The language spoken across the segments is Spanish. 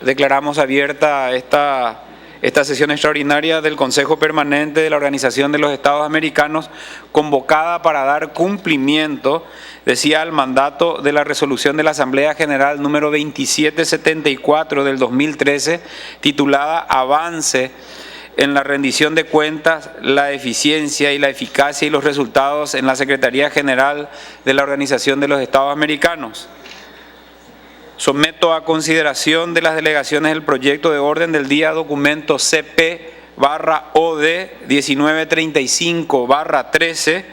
declaramos abierta esta sesión extraordinaria del Consejo Permanente de la Organización de los Estados Americanos, convocada para dar cumplimiento, decía, al mandato de la resolución de la Asamblea General número 2774 del 2013, titulada Avance en la rendición de cuentas, la eficiencia y la eficacia y los resultados en la Secretaría General de la Organización de los Estados Americanos. Someto a consideración de las delegaciones el proyecto de orden del día, documento CP/OD 1935/13.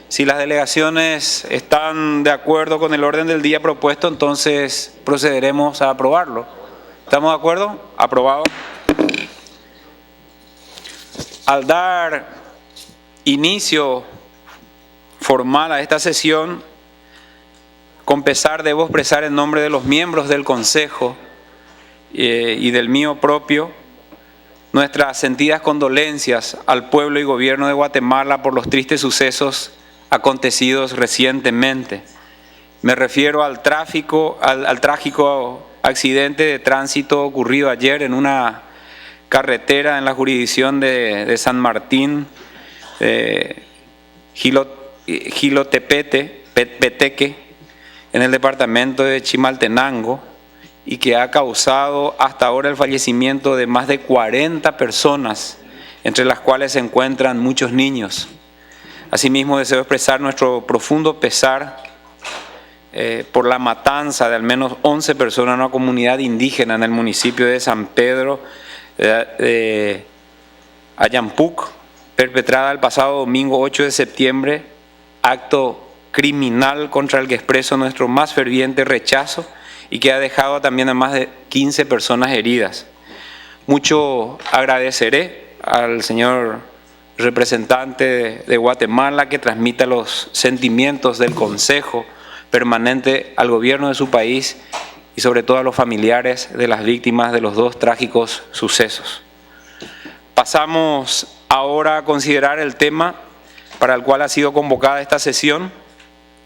Si las delegaciones están de acuerdo con el orden del día propuesto, entonces procederemos a aprobarlo. ¿Estamos de acuerdo? Aprobado. Al dar inicio formal a esta sesión, con pesar debo expresar en nombre de los miembros del Consejo y del mío propio nuestras sentidas condolencias al pueblo y gobierno de Guatemala por los tristes sucesos acontecidos recientemente. Me refiero al trágico accidente de tránsito ocurrido ayer en una carretera en la jurisdicción de San Martín, Jilotepeque, en el departamento de Chimaltenango, y que ha causado hasta ahora el fallecimiento de más de 40 personas, entre las cuales se encuentran muchos niños. Asimismo, deseo expresar nuestro profundo pesar por la matanza de al menos 11 personas en una comunidad indígena en el municipio de San Pedro de Ayampuc, perpetrada el pasado domingo 8 de septiembre, acto criminal contra el que expreso nuestro más ferviente rechazo y que ha dejado también a más de 15 personas heridas. Mucho agradeceré al señor representante de Guatemala que transmita los sentimientos del Consejo Permanente al gobierno de su país y sobre todo a los familiares de las víctimas de los dos trágicos sucesos. Pasamos ahora a considerar el tema para el cual ha sido convocada esta sesión.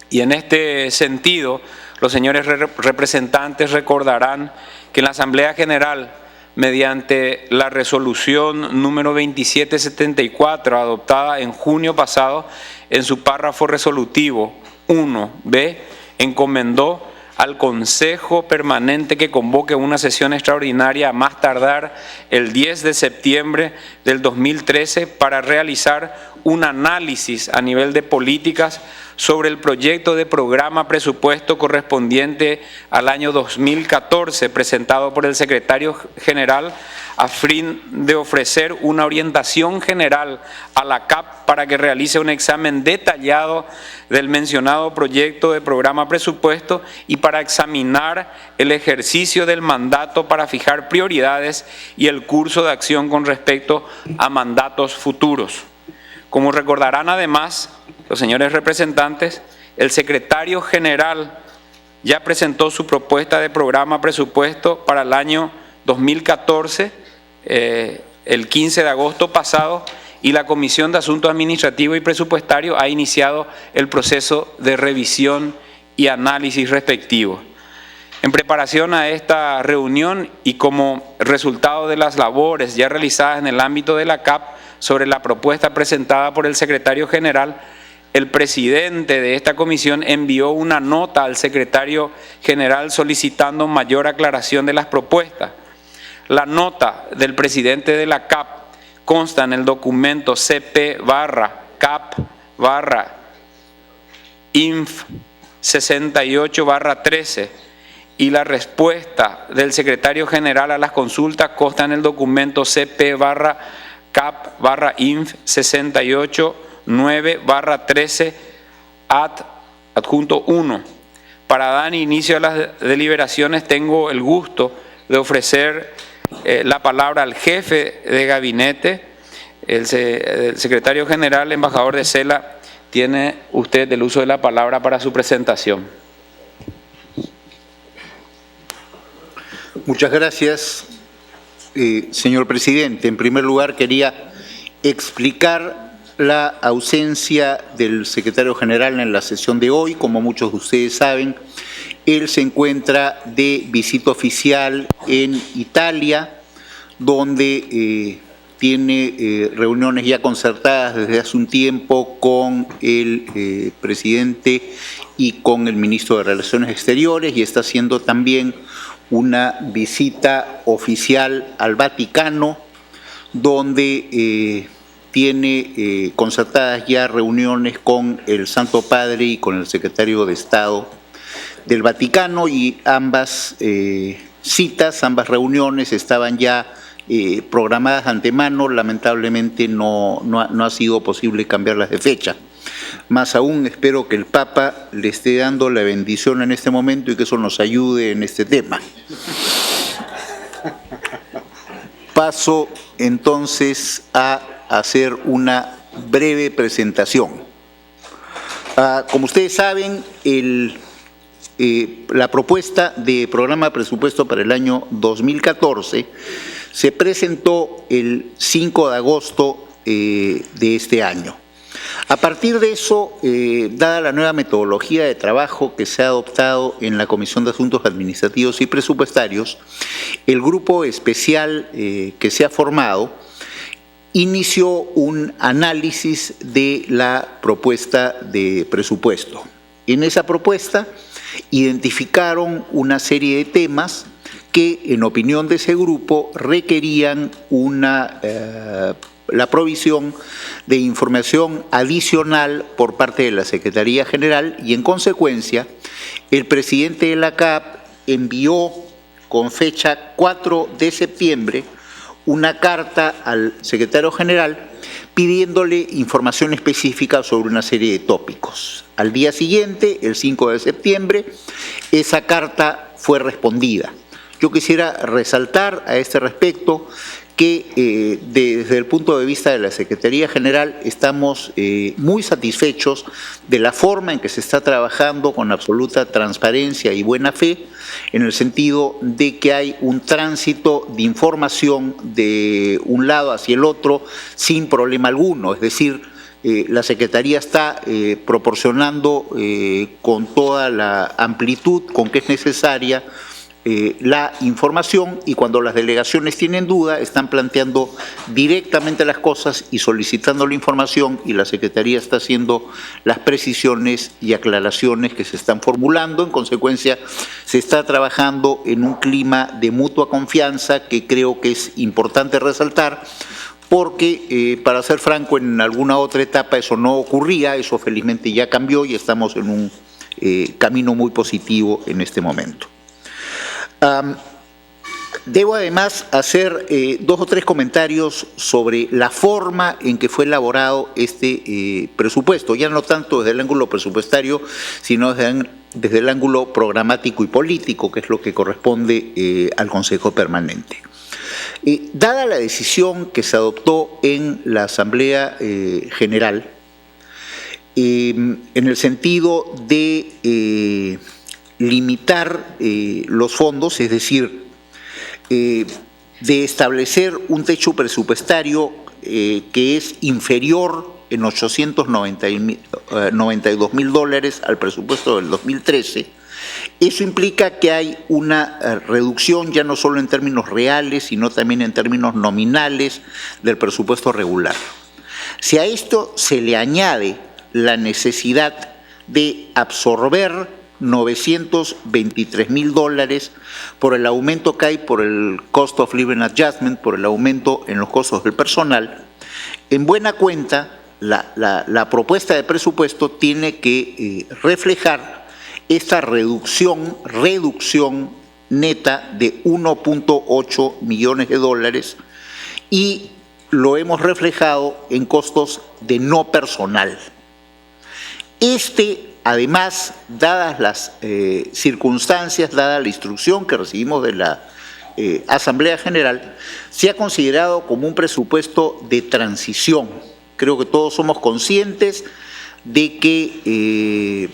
Y en este sentido, los señores representantes recordarán que en la Asamblea General, mediante la resolución número 2774, adoptada en junio pasado, en su párrafo resolutivo 1b, encomendó al Consejo Permanente que convoque una sesión extraordinaria a más tardar el 10 de septiembre del 2013 para realizar un análisis a nivel de políticas sobre el proyecto de programa presupuesto correspondiente al año 2014 presentado por el secretario general a fin de ofrecer una orientación general a la CAP para que realice un examen detallado del mencionado proyecto de programa presupuesto y para examinar el ejercicio del mandato para fijar prioridades y el curso de acción con respecto a mandatos futuros. Como recordarán además los señores representantes, el secretario general ya presentó su propuesta de programa presupuesto para el año 2014, el 15 de agosto pasado, y la Comisión de Asuntos Administrativos y Presupuestarios ha iniciado el proceso de revisión y análisis respectivo. En preparación a esta reunión y como resultado de las labores ya realizadas en el ámbito de la CAP sobre la propuesta presentada por el secretario general, el presidente de esta comisión envió una nota al secretario general solicitando mayor aclaración de las propuestas. La nota del presidente de la CAP consta en el documento CP/CAP/INF 68/13 y la respuesta del secretario general a las consultas consta en el documento CP/CAP/INF 68/9/13 adjunto 1. Para dar inicio a las deliberaciones tengo el gusto de ofrecer la palabra al jefe de gabinete, el secretario general, embajador de Cela. Tiene usted el uso de la palabra para su presentación. Muchas gracias, señor presidente. En primer lugar, quería explicar la ausencia del secretario general en la sesión de hoy. Como muchos de ustedes saben, Él se encuentra de visita oficial en Italia, donde tiene reuniones ya concertadas desde hace un tiempo con el presidente y con el ministro de Relaciones Exteriores, y está haciendo también una visita oficial al Vaticano, donde tiene concertadas ya reuniones con el Santo Padre y con el secretario de Estado del Vaticano, y ambas citas, ambas reuniones estaban ya programadas de antemano. Lamentablemente no ha sido posible cambiarlas de fecha. Más aún, espero que el Papa le esté dando la bendición en este momento y que eso nos ayude en este tema. Paso entonces a hacer una breve presentación. Como ustedes saben, la propuesta de programa de presupuesto para el año 2014 se presentó el 5 de agosto de este año. A partir de eso, dada la nueva metodología de trabajo que se ha adoptado en la Comisión de Asuntos Administrativos y Presupuestarios, el grupo especial que se ha formado inició un análisis de la propuesta de presupuesto. En esa propuesta identificaron una serie de temas que, en opinión de ese grupo, requerían la provisión de información adicional por parte de la Secretaría General, y en consecuencia el presidente de la CAP envió con fecha 4 de septiembre una carta al secretario general pidiéndole información específica sobre una serie de tópicos. Al día siguiente, el 5 de septiembre, esa carta fue respondida. Yo quisiera resaltar a este respecto que desde el punto de vista de la Secretaría General estamos muy satisfechos de la forma en que se está trabajando con absoluta transparencia y buena fe, en el sentido de que hay un tránsito de información de un lado hacia el otro sin problema alguno. Es decir, la Secretaría está proporcionando con toda la amplitud con que es necesaria la información, y cuando las delegaciones tienen duda están planteando directamente las cosas y solicitando la información, y la Secretaría está haciendo las precisiones y aclaraciones que se están formulando. En consecuencia, se está trabajando en un clima de mutua confianza que creo que es importante resaltar, porque, para ser franco, en alguna otra etapa eso no ocurría. Eso felizmente ya cambió y estamos en un camino muy positivo en este momento. Debo además hacer 2 o 3 comentarios sobre la forma en que fue elaborado este presupuesto, ya no tanto desde el ángulo presupuestario, sino desde el ángulo programático y político, que es lo que corresponde al Consejo Permanente. Dada la decisión que se adoptó en la Asamblea General, en el sentido de limitar los fondos, es decir, de establecer un techo presupuestario que es inferior en $892.000 al presupuesto del 2013, eso implica que hay una reducción ya no solo en términos reales, sino también en términos nominales del presupuesto regular. Si a esto se le añade la necesidad de absorber $923.000 por el aumento que hay por el Cost of Living Adjustment, por el aumento en los costos del personal, en buena cuenta la propuesta de presupuesto tiene que reflejar esta reducción neta de $1.8 millones, y lo hemos reflejado en costos de no personal. Además, dadas las circunstancias, dada la instrucción que recibimos de la Asamblea General, se ha considerado como un presupuesto de transición. Creo que todos somos conscientes de que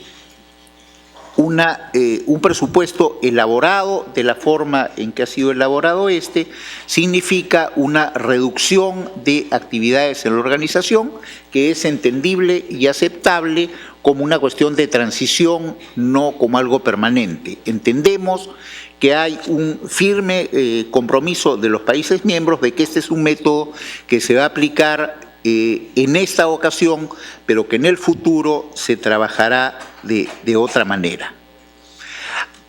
un presupuesto elaborado de la forma en que ha sido elaborado significa una reducción de actividades en la organización que es entendible y aceptable como una cuestión de transición, no como algo permanente. Entendemos que hay un firme compromiso de los países miembros de que este es un método que se va a aplicar en esta ocasión, pero que en el futuro se trabajará de otra manera.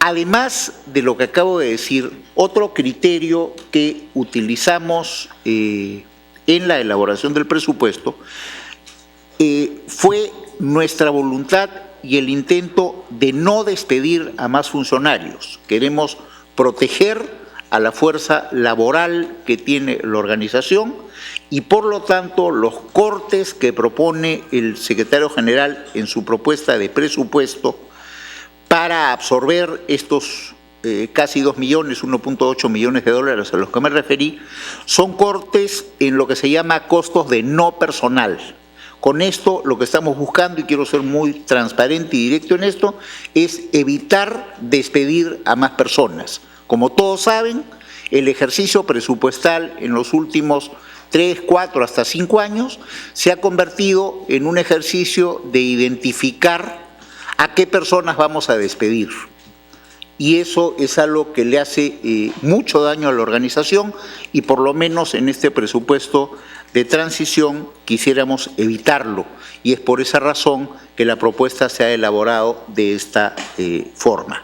Además de lo que acabo de decir, otro criterio que utilizamos en la elaboración del presupuesto fue nuestra voluntad y el intento de no despedir a más funcionarios. Queremos proteger a la fuerza laboral que tiene la organización y por lo tanto los cortes que propone el secretario general en su propuesta de presupuesto para absorber estos casi 2 millones, 1.8 millones de dólares a los que me referí, son cortes en lo que se llama costos de no personal. Con esto lo que estamos buscando, y quiero ser muy transparente y directo en esto, es evitar despedir a más personas. Como todos saben, el ejercicio presupuestal en los últimos 3, 4, hasta 5 años se ha convertido en un ejercicio de identificar a qué personas vamos a despedir. Y eso es algo que le hace mucho daño a la organización y por lo menos en este presupuesto de transición quisiéramos evitarlo. Y es por esa razón que la propuesta se ha elaborado de esta forma.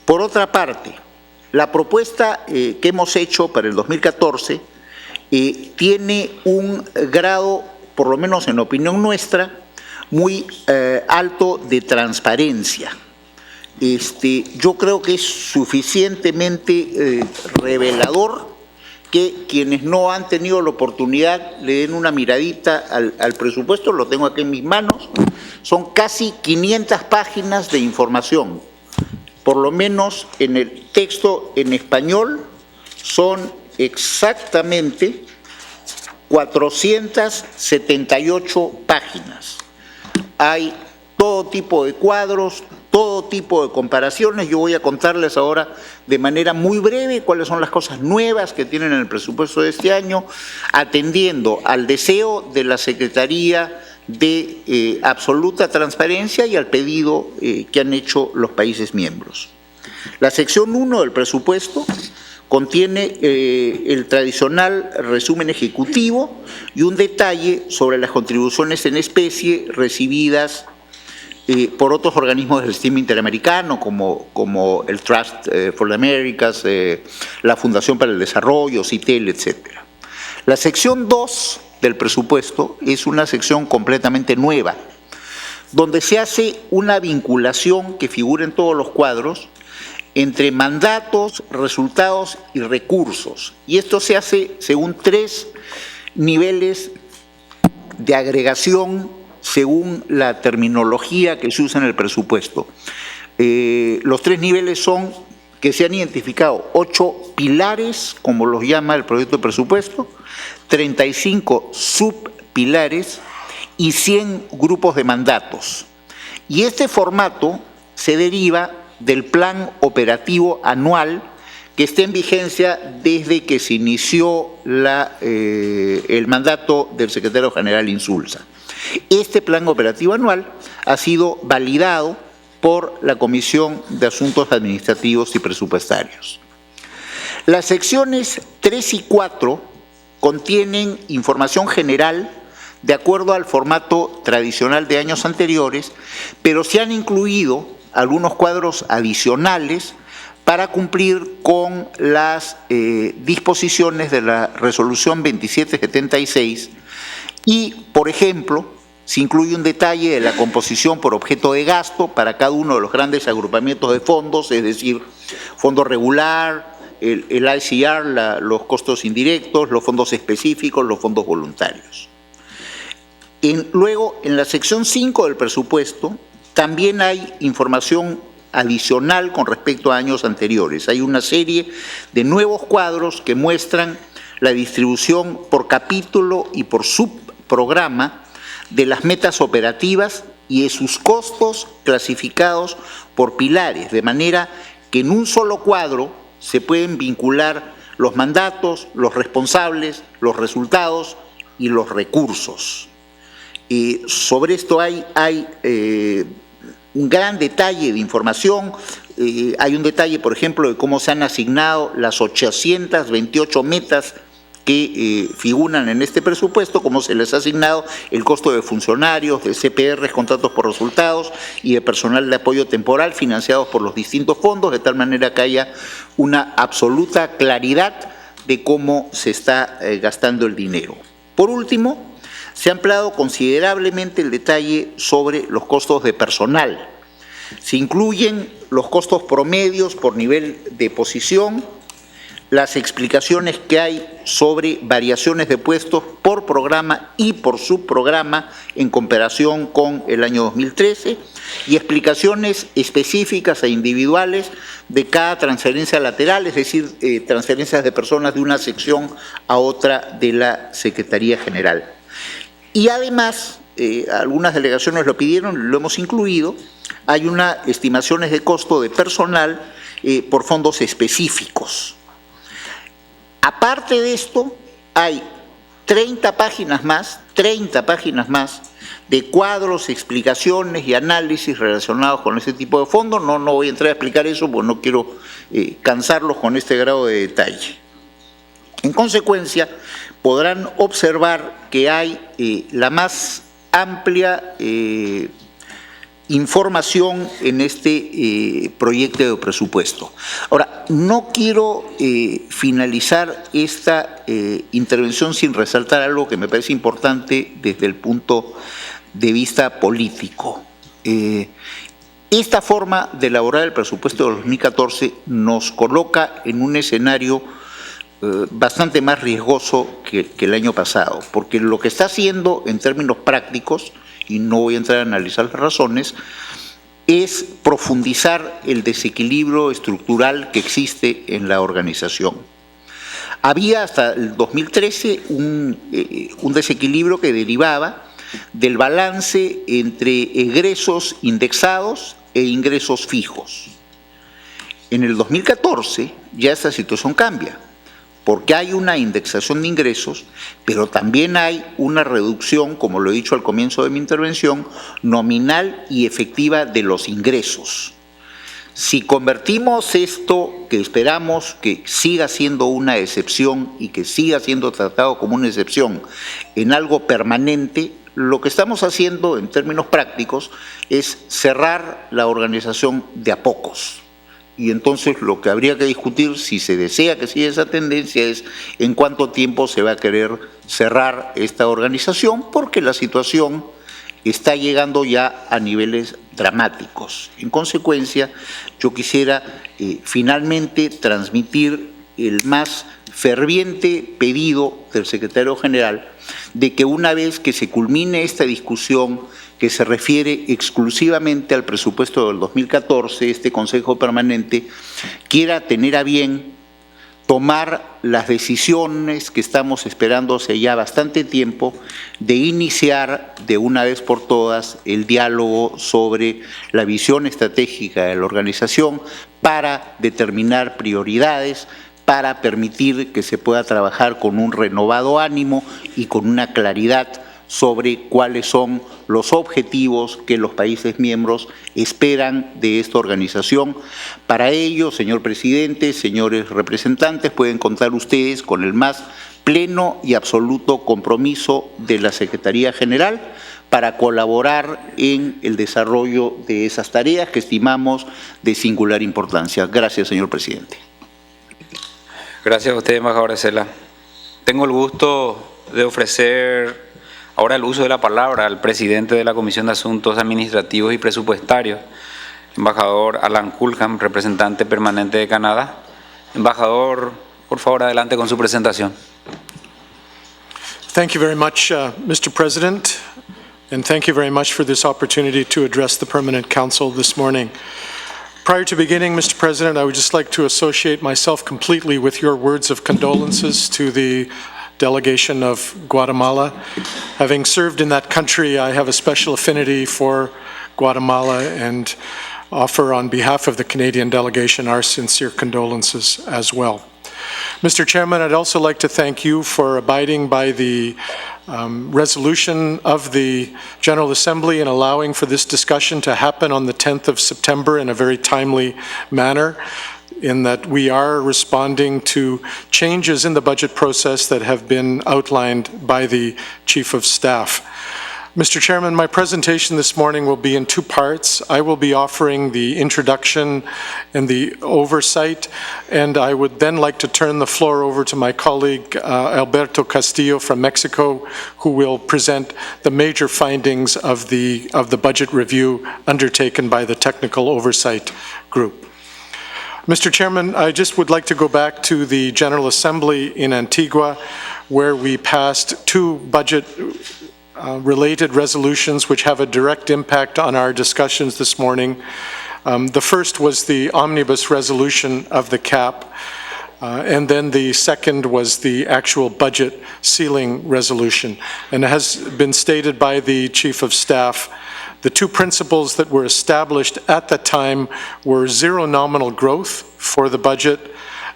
Por otra parte, la propuesta que hemos hecho para el 2014 tiene un grado, por lo menos en opinión nuestra, muy alto de transparencia. Yo creo que es suficientemente revelador que quienes no han tenido la oportunidad le den una miradita al presupuesto. Lo tengo aquí en mis manos. Son casi 500 páginas de información. Por lo menos en el texto en español son exactamente 478 páginas. Hay todo tipo de cuadros, todo tipo de comparaciones. Yo voy a contarles ahora de manera muy breve cuáles son las cosas nuevas que tienen en el presupuesto de este año, atendiendo al deseo de la Secretaría de absoluta transparencia y al pedido que han hecho los países miembros. La sección 1 del presupuesto contiene el tradicional resumen ejecutivo y un detalle sobre las contribuciones en especie recibidas por otros organismos del sistema interamericano, como el Trust for the Americas, la Fundación para el Desarrollo, CITEL, etc. La sección 2 del presupuesto es una sección completamente nueva, donde se hace una vinculación que figura en todos los cuadros entre mandatos, resultados y recursos. Y esto se hace según 3 niveles de agregación según la terminología que se usa en el presupuesto. Los 3 niveles son que se han identificado 8 pilares, como los llama el proyecto de presupuesto, 35 subpilares y 100 grupos de mandatos. Y este formato se deriva del plan operativo anual que está en vigencia desde que se inició el mandato del secretario general Insulza. Este plan operativo anual ha sido validado por la Comisión de Asuntos Administrativos y Presupuestarios. Las secciones 3 y 4 contienen información general de acuerdo al formato tradicional de años anteriores, pero se han incluido algunos cuadros adicionales para cumplir con las disposiciones de la Resolución 2776 y, por ejemplo, se incluye un detalle de la composición por objeto de gasto para cada uno de los grandes agrupamientos de fondos, es decir, fondo regular, el ICR, los costos indirectos, los fondos específicos, los fondos voluntarios. Luego, en la sección 5 del presupuesto, también hay información adicional con respecto a años anteriores. Hay una serie de nuevos cuadros que muestran la distribución por capítulo y por subprograma de las metas operativas y de sus costos clasificados por pilares, de manera que en un solo cuadro se pueden vincular los mandatos, los responsables, los resultados y los recursos. Sobre esto hay un gran detalle de información. Hay un detalle, por ejemplo, de cómo se han asignado las 828 metas que figuran en este presupuesto, cómo se les ha asignado el costo de funcionarios, de CPR, contratos por resultados, y de personal de apoyo temporal financiados por los distintos fondos, de tal manera que haya una absoluta claridad de cómo se está gastando el dinero. Por último, se ha ampliado considerablemente el detalle sobre los costos de personal. Se incluyen los costos promedios por nivel de posición, las explicaciones que hay sobre variaciones de puestos por programa y por subprograma en comparación con el año 2013 y explicaciones específicas e individuales de cada transferencia lateral, es decir, transferencias de personas de una sección a otra de la Secretaría General. Y además, algunas delegaciones lo pidieron, lo hemos incluido, hay unas estimaciones de costo de personal por fondos específicos. Aparte de esto, hay 30 páginas más de cuadros, explicaciones y análisis relacionados con este tipo de fondos. No voy a entrar a explicar eso porque no quiero cansarlos con este grado de detalle. En consecuencia, podrán observar que hay la más amplia información en este proyecto de presupuesto. Ahora, no quiero finalizar esta intervención sin resaltar algo que me parece importante desde el punto de vista político. Esta forma de elaborar el presupuesto de 2014 nos coloca en un escenario bastante más riesgoso que el año pasado, porque lo que está haciendo en términos prácticos, y no voy a entrar a analizar las razones, es profundizar el desequilibrio estructural que existe en la organización. Había hasta el 2013 un desequilibrio que derivaba del balance entre egresos indexados e ingresos fijos. En el 2014 ya esta situación cambia, porque hay una indexación de ingresos, pero también hay una reducción, como lo he dicho al comienzo de mi intervención, nominal y efectiva de los ingresos. Si convertimos esto, que esperamos que siga siendo una excepción y que siga siendo tratado como una excepción, en algo permanente, lo que estamos haciendo en términos prácticos es cerrar la organización de a pocos. Y entonces lo que habría que discutir, si se desea que siga esa tendencia, es en cuánto tiempo se va a querer cerrar esta organización, porque la situación está llegando ya a niveles dramáticos. En consecuencia, yo quisiera finalmente transmitir el más ferviente pedido del secretario general de que una vez que se culmine esta discusión que se refiere exclusivamente al presupuesto del 2014, este Consejo Permanente quiera tener a bien tomar las decisiones que estamos esperando hace ya bastante tiempo de iniciar de una vez por todas el diálogo sobre la visión estratégica de la organización para determinar prioridades, para permitir que se pueda trabajar con un renovado ánimo y con una claridad sobre cuáles son los objetivos que los países miembros esperan de esta organización. Para ello, señor presidente, señores representantes, pueden contar ustedes con el más pleno y absoluto compromiso de la Secretaría General para colaborar en el desarrollo de esas tareas que estimamos de singular importancia. Gracias, señor presidente. Gracias a usted, embajador Cela. Tengo el gusto de ofrecer ahora el uso de la palabra al presidente de la Comisión de Asuntos Administrativos y Presupuestarios, embajador Alan Culham, representante permanente de Canadá. Embajador, por favor, adelante con su presentación. Thank you very much, Mr. President, and thank you very much for this opportunity to address the Permanent Council this morning. Prior to beginning, Mr. President, I would just like to associate myself completely with your words of condolences to the delegation of Guatemala. Having served in that country, I have a special affinity for Guatemala and offer on behalf of the Canadian delegation our sincere condolences as well. Mr. Chairman, I'd also like to thank you for abiding by the resolution of the General Assembly and allowing for this discussion to happen on the 10th of September in a very timely manner, in that we are responding to changes in the budget process that have been outlined by the Chief of Staff. Mr. Chairman, my presentation this morning will be in two parts. I will be offering the introduction and the oversight, and I would then like to turn the floor over to my colleague Alberto Castillo from Mexico, who will present the major findings of the budget review undertaken by the Technical Oversight Group. Mr. Chairman, I just would like to go back to the General Assembly in Antigua, where we passed two budget related resolutions which have a direct impact on our discussions this morning. The first was the omnibus resolution of the CAP, and then the second was the actual budget ceiling resolution. And it has been stated by the Chief of Staff, the two principles that were established at the time were zero nominal growth for the budget,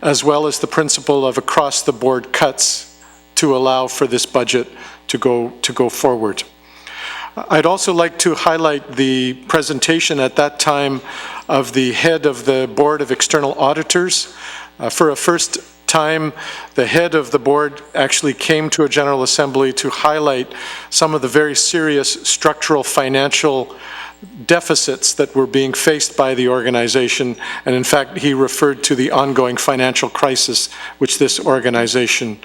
as well as the principle of across-the-board cuts to allow for this budget to go forward. I'd also like to highlight the presentation at that time of the head of the Board of External Auditors. For a first time, the head of the board actually came to a General Assembly to highlight some of the very serious structural financial deficits that were being faced by the organization, and in fact he referred to the ongoing financial crisis which this organization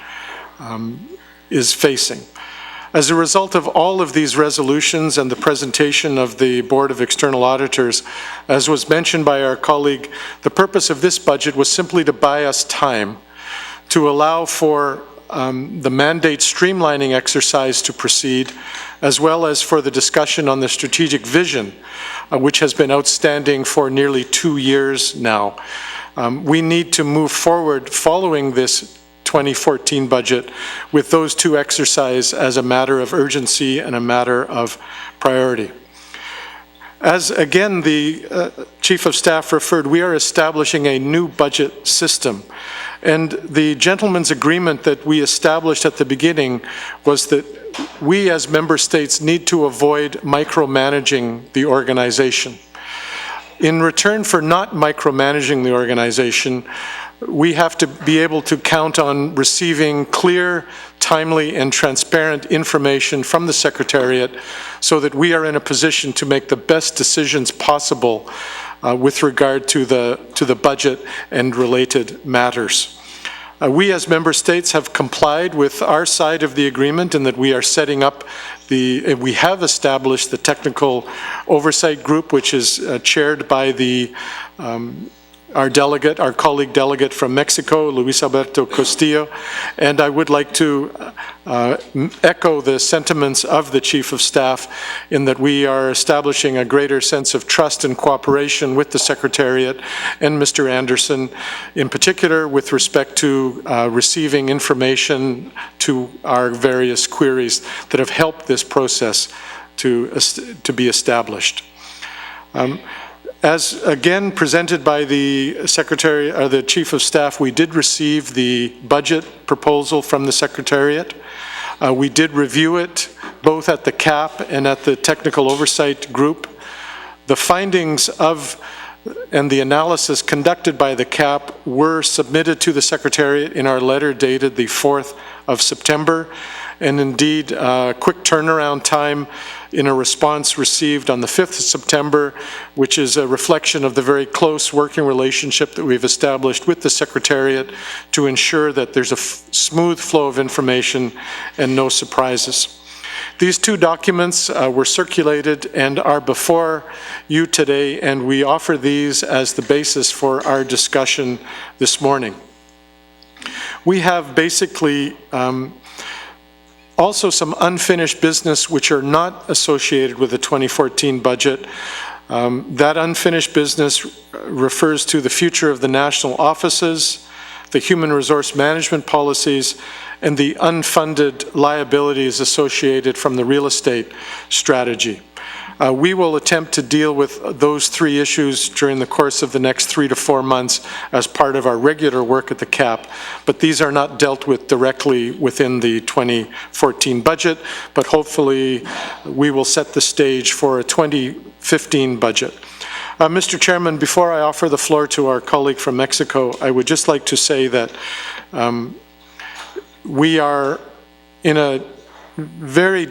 is facing. As a result of all of these resolutions and the presentation of the Board of External Auditors, as was mentioned by our colleague, the purpose of this budget was simply to buy us time to allow for the mandate streamlining exercise to proceed, as well as for the discussion on the strategic vision, which has been outstanding for nearly 2 years now. We need to move forward following this 2014 budget with those two exercises as a matter of urgency and a matter of priority. As again the Chief of Staff referred, we are establishing a new budget system. And the gentleman's agreement that we established at the beginning was that we as member states need to avoid micromanaging the organization. In return for not micromanaging the organization, we have to be able to count on receiving clear, timely, and transparent information from the Secretariat so that we are in a position to make the best decisions possible with regard to the budget and related matters. We as member states have complied with our side of the agreement in that we are setting up we have established the Technical Oversight Group, which is chaired by our colleague delegate from Mexico, Luis Alberto Castillo, and I would like to echo the sentiments of the Chief of Staff in that we are establishing a greater sense of trust and cooperation with the Secretariat and Mr. Anderson, in particular with respect to receiving information to our various queries that have helped this process to be established. As again presented by the Secretary or the Chief of Staff, we did receive the budget proposal from the Secretariat. We did review it both at the CAP and at the Technical Oversight Group. The findings and the analysis conducted by the CAP were submitted to the Secretariat in our letter dated the 4th of September, and indeed a quick turnaround time in a response received on the 5th of September, which is a reflection of the very close working relationship that we've established with the Secretariat to ensure that there's a smooth flow of information and no surprises. These two documents were circulated and are before you today, and we offer these as the basis for our discussion this morning. We have basically also some unfinished business which are not associated with the 2014 budget. That unfinished business refers to the future of the national offices, the human resource management policies, and the unfunded liabilities associated from the real estate strategy. We will attempt to deal with those three issues during the course of the next 3 to 4 months as part of our regular work at the CAP, but these are not dealt with directly within the 2014 budget, but hopefully we will set the stage for a 2015 budget. Mr. Chairman, before I offer the floor to our colleague from Mexico, I would just like to say that we are in a very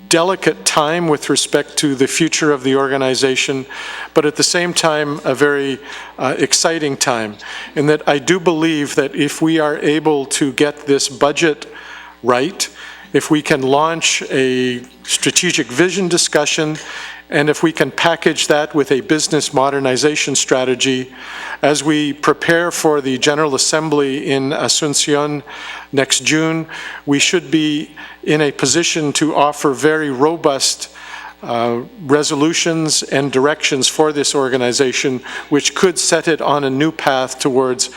delicate time with respect to the future of the organization, but at the same time, a very exciting time, in that I do believe that if we are able to get this budget right, if we can launch a strategic vision discussion, and if we can package that with a business modernization strategy, as we prepare for the General Assembly in Asunción next June, we should be in a position to offer very robust resolutions and directions for this organization, which could set it on a new path towards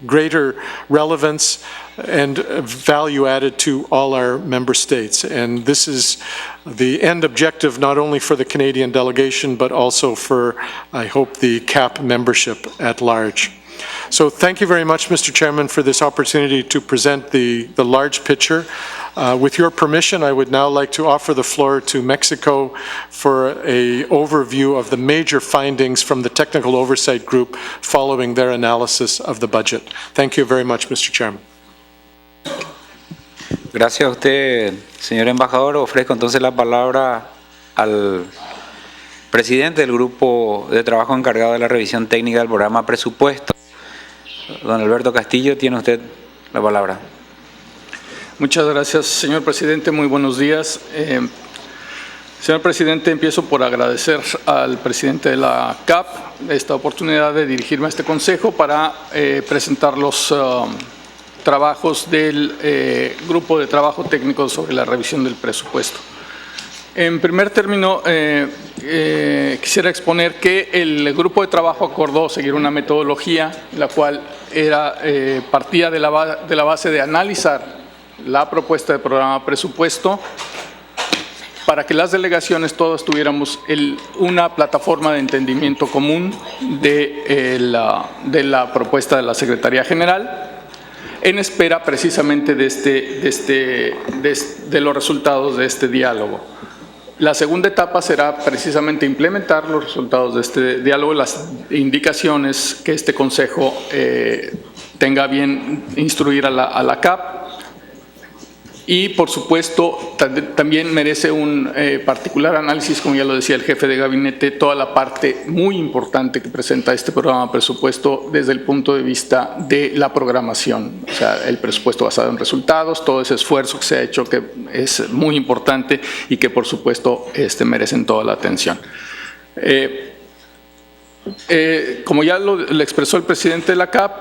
greater relevance and value added to all our member states. And this is the end objective not only for the Canadian delegation, but also for, I hope, the CAP membership at large. So thank you very much, Mr. Chairman, for this opportunity to present the large picture. With your permission, I would now like to offer the floor to Mexico for an overview of the major findings from the Technical Oversight Group following their analysis of the budget. Thank you very much, Mr. Chairman. Gracias a usted, señor embajador. Ofrezco entonces la palabra al presidente del Grupo de Trabajo encargado de la revisión técnica del programa Presupuesto. Don Alberto Castillo, tiene usted la palabra. Muchas gracias, señor presidente. Muy buenos días. Señor presidente, empiezo por agradecer al presidente de la CAP esta oportunidad de dirigirme a este consejo para presentar los trabajos del Grupo de Trabajo Técnico sobre la revisión del presupuesto. En primer término, quisiera exponer que el grupo de trabajo acordó seguir una metodología, la cual partía de la base de analizar la propuesta de programa presupuesto para que las delegaciones todas tuviéramos una plataforma de entendimiento común de la propuesta de la Secretaría General, en espera precisamente de los resultados de este diálogo. La segunda etapa será precisamente implementar los resultados de este diálogo, las indicaciones que este Consejo tenga bien instruir a la CAP. Y, por supuesto, también merece un particular análisis, como ya lo decía el jefe de gabinete, toda la parte muy importante que presenta este programa de presupuesto desde el punto de vista de la programación. O sea, el presupuesto basado en resultados, todo ese esfuerzo que se ha hecho, que es muy importante y que, por supuesto, merecen toda la atención. Como ya lo expresó el presidente de la CAP,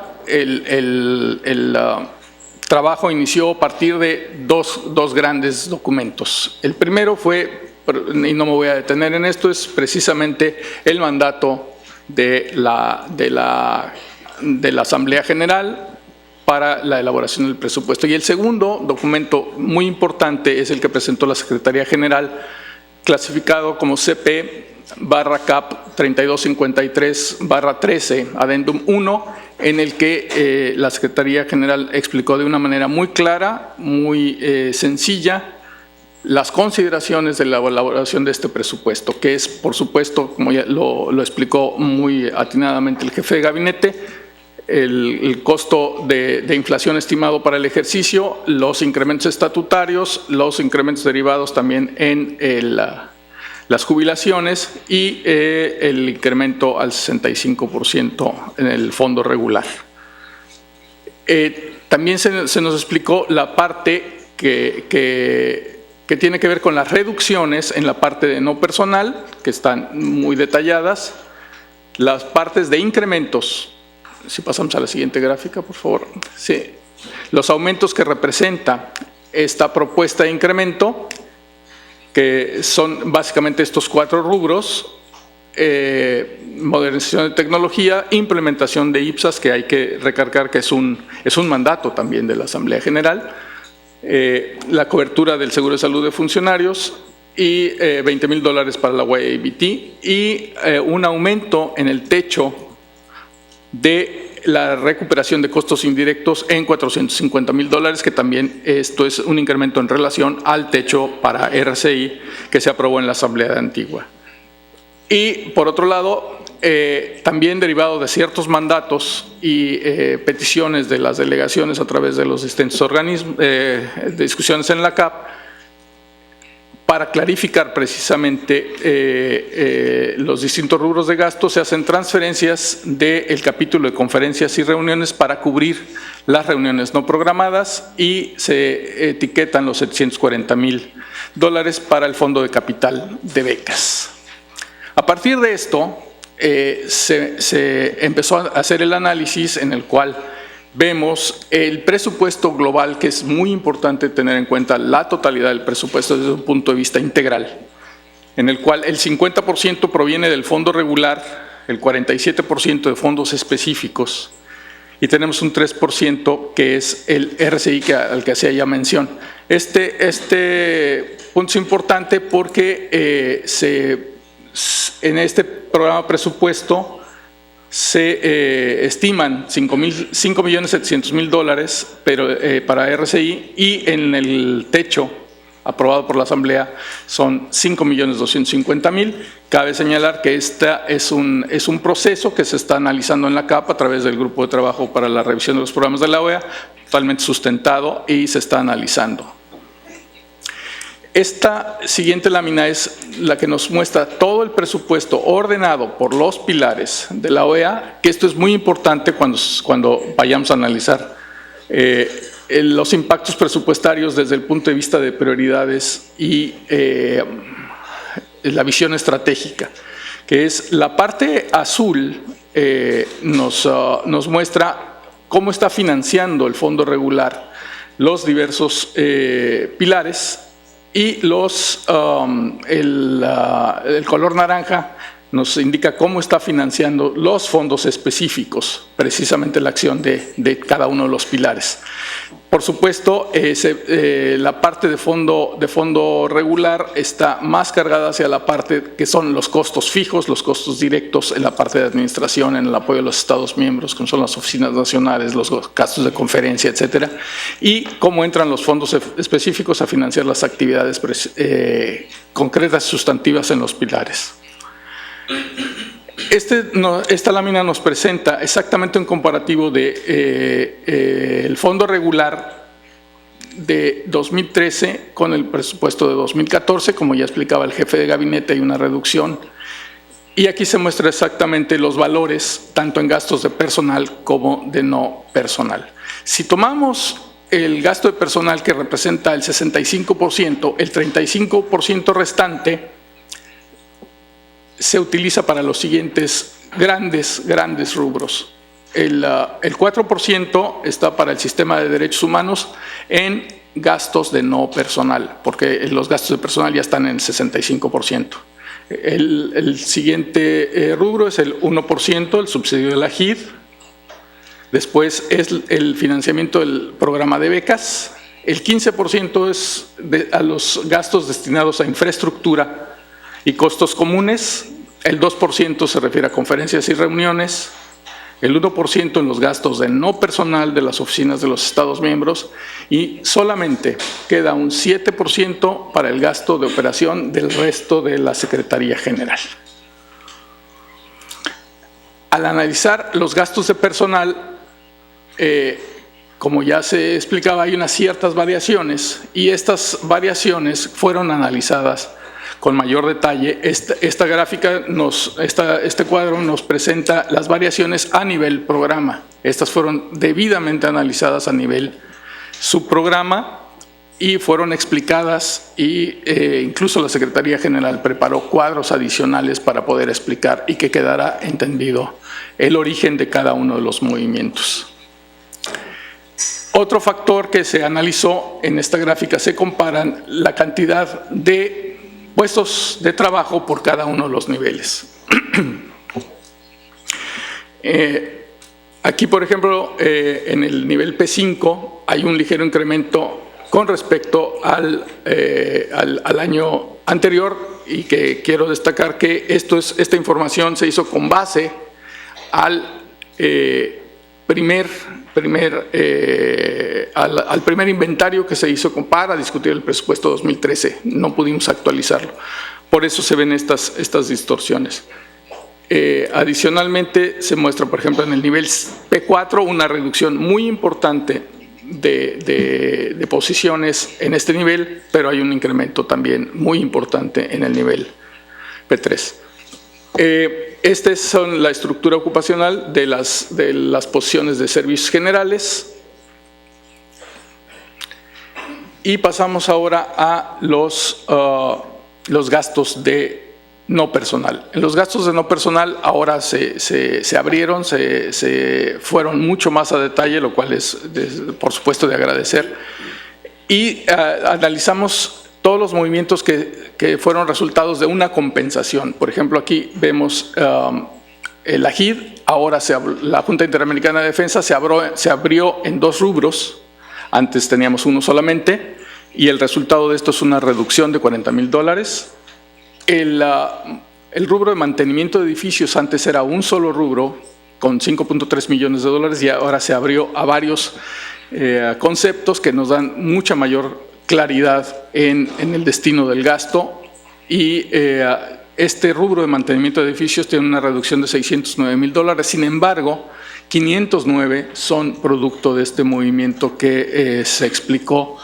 trabajo inició a partir de dos grandes documentos. El primero fue, y no me voy a detener en esto, es precisamente el mandato de la Asamblea General para la elaboración del presupuesto. Y el segundo documento muy importante es el que presentó la Secretaría General, clasificado como CP/CAP 3253/13, Adendum 1, en el que la Secretaría General explicó de una manera muy clara, muy sencilla, las consideraciones de la elaboración de este presupuesto, que es, por supuesto, como ya lo explicó muy atinadamente el jefe de gabinete, el costo de inflación estimado para el ejercicio, los incrementos estatutarios, los incrementos derivados también en las jubilaciones y el incremento al 65% en el fondo regular. También se nos explicó la parte que tiene que ver con las reducciones en la parte de no personal, que están muy detalladas, las partes de incrementos. Si pasamos a la siguiente gráfica, por favor. Sí. Los aumentos que representa esta propuesta de incremento, que son básicamente estos 4 rubros: modernización de tecnología, implementación de IPSAS, que hay que recargar que es un mandato también de la Asamblea General, la cobertura del seguro de salud de funcionarios, y $20,000 para la YABT y un aumento en el techo de la recuperación de costos indirectos en $450,000, que también esto es un incremento en relación al techo para RCI que se aprobó en la Asamblea de Antigua. Y por otro lado, también derivado de ciertos mandatos y peticiones de las delegaciones a través de los distintos organismos, de discusiones en la CAP, para clarificar precisamente los distintos rubros de gasto, se hacen transferencias del capítulo de conferencias y reuniones para cubrir las reuniones no programadas y se etiquetan los $740,000 para el Fondo de Capital de Becas. A partir de esto, se empezó a hacer el análisis en el cual vemos el presupuesto global, que es muy importante tener en cuenta la totalidad del presupuesto desde un punto de vista integral, en el cual el 50% proviene del fondo regular, el 47% de fondos específicos y tenemos un 3% que es el RCI al que hacía ya mención. Este punto es importante porque en este programa presupuesto se estiman $5,700,000 pero, para RCI, y en el techo aprobado por la Asamblea son $5,250,000. Cabe señalar que esta es un proceso que se está analizando en la CAP a través del Grupo de Trabajo para la Revisión de los Programas de la OEA, totalmente sustentado y se está analizando. Esta siguiente lámina es la que nos muestra todo el presupuesto ordenado por los pilares de la OEA, que esto es muy importante cuando vayamos a analizar los impactos presupuestarios desde el punto de vista de prioridades y la visión estratégica, que es la parte azul. Nos muestra cómo está financiando el fondo regular los diversos pilares, y el color naranja nos indica cómo está financiando los fondos específicos, precisamente la acción de cada uno de los pilares. Por supuesto, la parte de fondo regular está más cargada hacia la parte que son los costos fijos, los costos directos en la parte de administración, en el apoyo de los Estados miembros, como son las oficinas nacionales, los gastos de conferencia, etcétera, y cómo entran los fondos específicos a financiar las actividades concretas y sustantivas en los pilares. Esta lámina nos presenta exactamente un comparativo de el fondo regular de 2013 con el presupuesto de 2014. Como ya explicaba el jefe de gabinete, hay una reducción. Y aquí se muestra exactamente los valores, tanto en gastos de personal como de no personal. Si tomamos el gasto de personal, que representa el 65%, el 35% restante se utiliza para los siguientes grandes rubros. El 4% está para el sistema de derechos humanos en gastos de no personal, porque los gastos de personal ya están en el 65%. El siguiente rubro es el 1%, el subsidio de la JID. Después es el financiamiento del programa de becas. El 15% es a los gastos destinados a infraestructura y costos comunes. El 2% se refiere a conferencias y reuniones, el 1% en los gastos de no personal de las oficinas de los Estados miembros, y solamente queda un 7% para el gasto de operación del resto de la Secretaría General. Al analizar los gastos de personal, como ya se explicaba, hay unas ciertas variaciones, y estas variaciones fueron analizadas con mayor detalle. Esta gráfica, este cuadro nos presenta las variaciones a nivel programa. Estas fueron debidamente analizadas a nivel subprograma y fueron explicadas, y incluso la Secretaría General preparó cuadros adicionales para poder explicar y que quedara entendido el origen de cada uno de los movimientos. Otro factor que se analizó en esta gráfica, se comparan la cantidad de puestos de trabajo por cada uno de los niveles. Aquí, por ejemplo, en el nivel P5 hay un ligero incremento con respecto al anterior, y que quiero destacar que esta información se hizo con base al primer inventario que se hizo para discutir el presupuesto 2013. No pudimos actualizarlo. Por eso se ven estas distorsiones. Adicionalmente, se muestra, por ejemplo, en el nivel P4 una reducción muy importante de posiciones en este nivel, pero hay un incremento también muy importante en el nivel P3. Esta son la estructura ocupacional de las posiciones de servicios generales. Y pasamos ahora a los gastos de no personal. En los gastos de no personal ahora se abrieron, se fueron mucho más a detalle, lo cual es, por supuesto, de agradecer. Y analizamos todos los movimientos que fueron resultados de una compensación. Por ejemplo, aquí vemos el AGID, ahora la Junta Interamericana de Defensa se abrió en 2 rubros, antes teníamos uno solamente, y el resultado de esto es una reducción de $40,000. El rubro de mantenimiento de edificios antes era un solo rubro con $5.3 millones y ahora se abrió a varios conceptos que nos dan mucha mayor claridad en el destino del gasto, y este rubro de mantenimiento de edificios tiene una reducción de $609,000. Sin embargo, 509 son producto de este movimiento que se explicó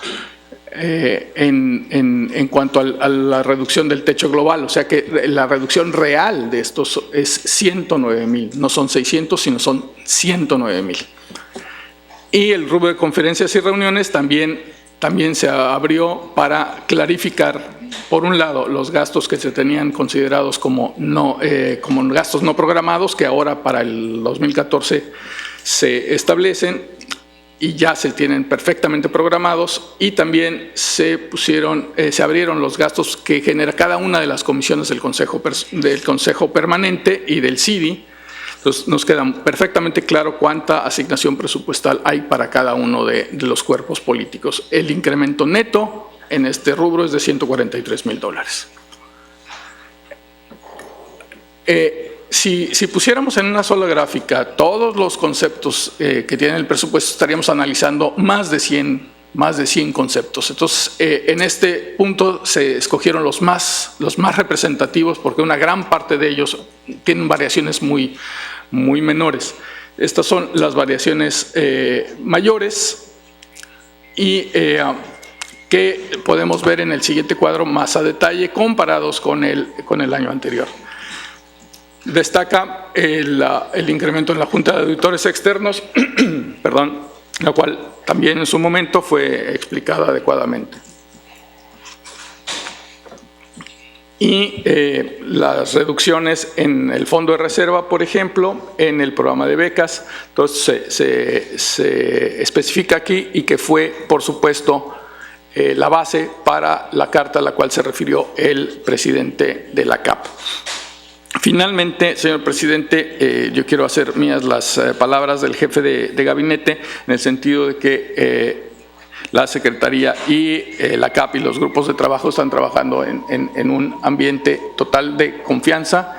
en cuanto a la reducción del techo global. O sea que la reducción real de estos es 109,000, no son 600, sino son 109,000. Y el rubro de conferencias y reuniones también se abrió para clarificar, por un lado, los gastos que se tenían considerados como gastos no programados, que ahora para el 2014 se establecen y ya se tienen perfectamente programados, y también se abrieron los gastos que genera cada una de las comisiones del Consejo Permanente y del CIDI. Entonces nos queda perfectamente claro cuánta asignación presupuestal hay para cada uno de los cuerpos políticos. El incremento neto en este rubro es de $143,000. Si pusiéramos en una sola gráfica todos los conceptos que tiene el presupuesto, estaríamos analizando más de 100 conceptos. Entonces, en este punto se escogieron los más representativos, porque una gran parte de ellos tienen variaciones muy menores. Estas son las variaciones mayores, y que podemos ver en el siguiente cuadro más a detalle comparados con el año anterior. Destaca el incremento en la Junta de Auditores Externos, perdón, la cual también en su momento fue explicada adecuadamente. Y las reducciones en el fondo de reserva, por ejemplo, en el programa de becas. Entonces se especifica aquí, y que fue, por supuesto, la base para la carta a la cual se refirió el presidente de la CAP. Finalmente, señor presidente, yo quiero hacer mías las palabras del jefe de gabinete, en el sentido de que la Secretaría y la CAP y los grupos de trabajo están trabajando en un ambiente total de confianza,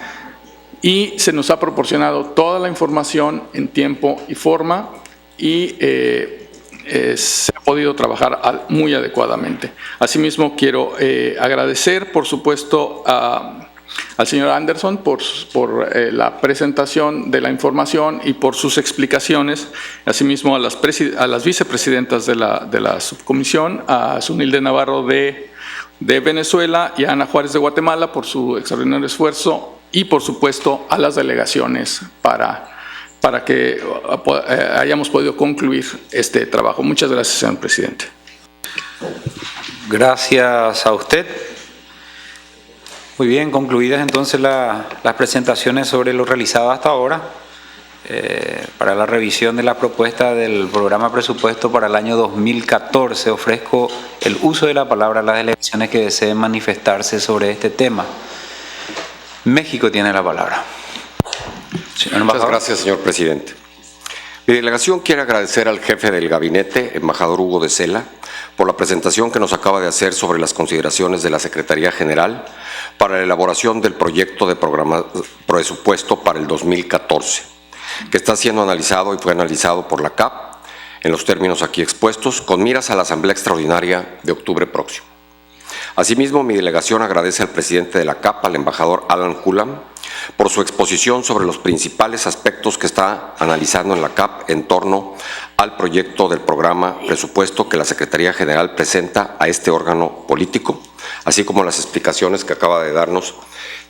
y se nos ha proporcionado toda la información en tiempo y forma, y se ha podido trabajar muy adecuadamente. Asimismo, quiero agradecer, por supuesto, al señor Anderson por la presentación de la información y por sus explicaciones, asimismo a las vicepresidentas de la subcomisión, a Zunilde Navarro de Venezuela y a Ana Juárez de Guatemala por su extraordinario esfuerzo, y por supuesto a las delegaciones para que hayamos podido concluir este trabajo. Muchas gracias, señor presidente. Gracias a usted. Muy bien, concluidas entonces las presentaciones sobre lo realizado hasta ahora. Para la revisión de la propuesta del programa presupuesto para el año 2014, ofrezco el uso de la palabra a las delegaciones que deseen manifestarse sobre este tema. México tiene la palabra. Muchas gracias, señor presidente. Mi delegación quiere agradecer al jefe del gabinete, embajador Hugo de Sela, por la presentación que nos acaba de hacer sobre las consideraciones de la Secretaría General para la elaboración del proyecto de presupuesto para el 2014, que está siendo analizado y fue analizado por la CAP en los términos aquí expuestos, con miras a la Asamblea Extraordinaria de octubre próximo. Asimismo, mi delegación agradece al presidente de la CAP, al embajador Alan Cullen, por su exposición sobre los principales aspectos que está analizando en la CAP en torno al proyecto del programa presupuesto que la Secretaría General presenta a este órgano político, así como las explicaciones que acaba de darnos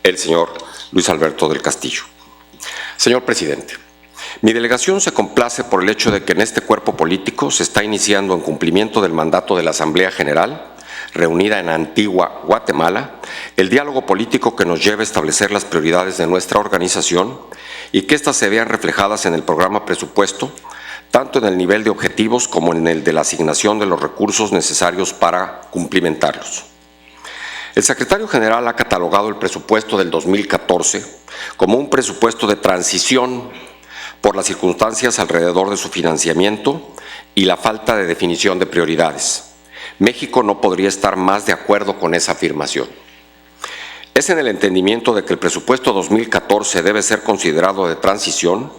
el señor Luis Alberto del Castillo. Señor presidente, mi delegación se complace por el hecho de que en este cuerpo político se está iniciando en cumplimiento del mandato de la Asamblea General, reunida en Antigua, Guatemala, el diálogo político que nos lleve a establecer las prioridades de nuestra organización y que éstas se vean reflejadas en el programa presupuesto, tanto en el nivel de objetivos como en el de la asignación de los recursos necesarios para cumplimentarlos. El secretario general ha catalogado el presupuesto del 2014 como un presupuesto de transición por las circunstancias alrededor de su financiamiento y la falta de definición de prioridades. México no podría estar más de acuerdo con esa afirmación. Es en el entendimiento de que el presupuesto 2014 debe ser considerado de transición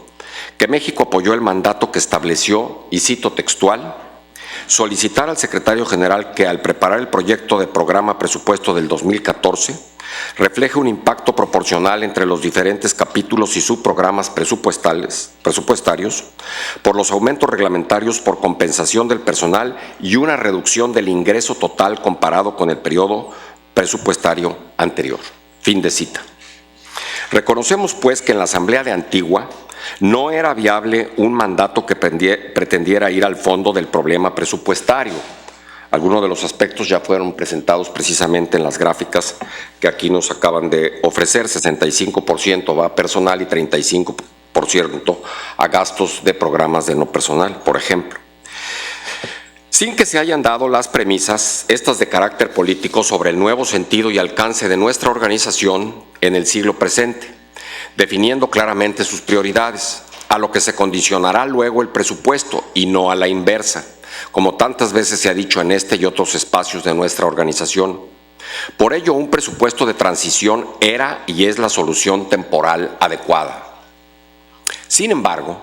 que México apoyó el mandato que estableció, y cito textual, solicitar al secretario general que al preparar el proyecto de programa presupuesto del 2014 refleje un impacto proporcional entre los diferentes capítulos y subprogramas presupuestarios por los aumentos reglamentarios por compensación del personal y una reducción del ingreso total comparado con el periodo presupuestario anterior. Fin de cita. Reconocemos, pues, que en la Asamblea de Antigua no era viable un mandato que pretendiera ir al fondo del problema presupuestario. Algunos de los aspectos ya fueron presentados precisamente en las gráficas que aquí nos acaban de ofrecer. 65% va a personal y 35% a gastos de programas de no personal, por ejemplo. Sin que se hayan dado las premisas, estas de carácter político, sobre el nuevo sentido y alcance de nuestra organización en el siglo presente, definiendo claramente sus prioridades, a lo que se condicionará luego el presupuesto y no a la inversa, como tantas veces se ha dicho en este y otros espacios de nuestra organización. Por ello, un presupuesto de transición era y es la solución temporal adecuada. Sin embargo,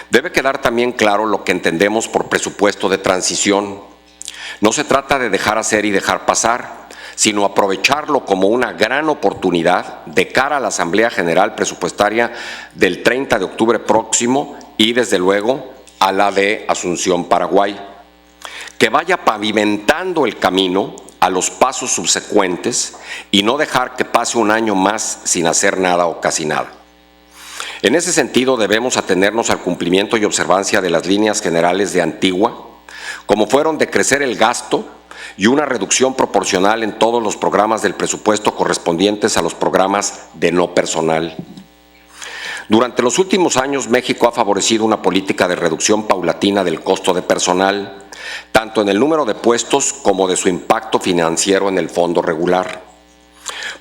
debe quedar también claro lo que entendemos por presupuesto de transición. No se trata de dejar hacer y dejar pasar, sino aprovecharlo como una gran oportunidad de cara a la Asamblea General Presupuestaria del 30 de octubre próximo y, desde luego, a la de Asunción, Paraguay, que vaya pavimentando el camino a los pasos subsecuentes y no dejar que pase un año más sin hacer nada o casi nada. En ese sentido, debemos atenernos al cumplimiento y observancia de las líneas generales de Antigua, como fueron de crecer el gasto y una reducción proporcional en todos los programas del presupuesto correspondientes a los programas de no personal. Durante los últimos años, México ha favorecido una política de reducción paulatina del costo de personal, tanto en el número de puestos como de su impacto financiero en el fondo regular.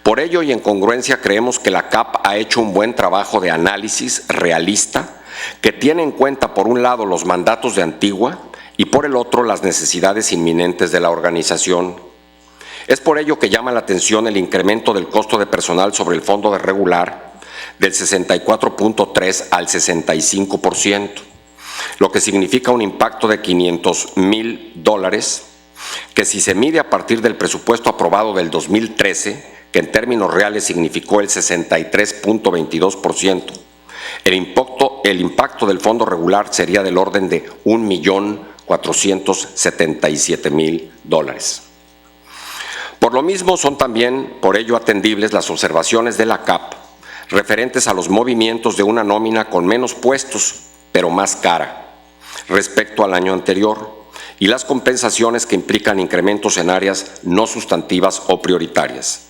Por ello, y en congruencia, creemos que la CAP ha hecho un buen trabajo de análisis realista que tiene en cuenta, por un lado, los mandatos de Antigua y, por el otro, las necesidades inminentes de la organización. Es por ello que llama la atención el incremento del costo de personal sobre el fondo de regular del 64.3 al 65%, lo que significa un impacto de $500,000, que si se mide a partir del presupuesto aprobado del 2013, que en términos reales significó el 63.22%, el impacto del fondo regular sería del orden de $1,477,000. Por lo mismo, son también por ello atendibles las observaciones de la CAP referentes a los movimientos de una nómina con menos puestos, pero más cara, respecto al año anterior, y las compensaciones que implican incrementos en áreas no sustantivas o prioritarias.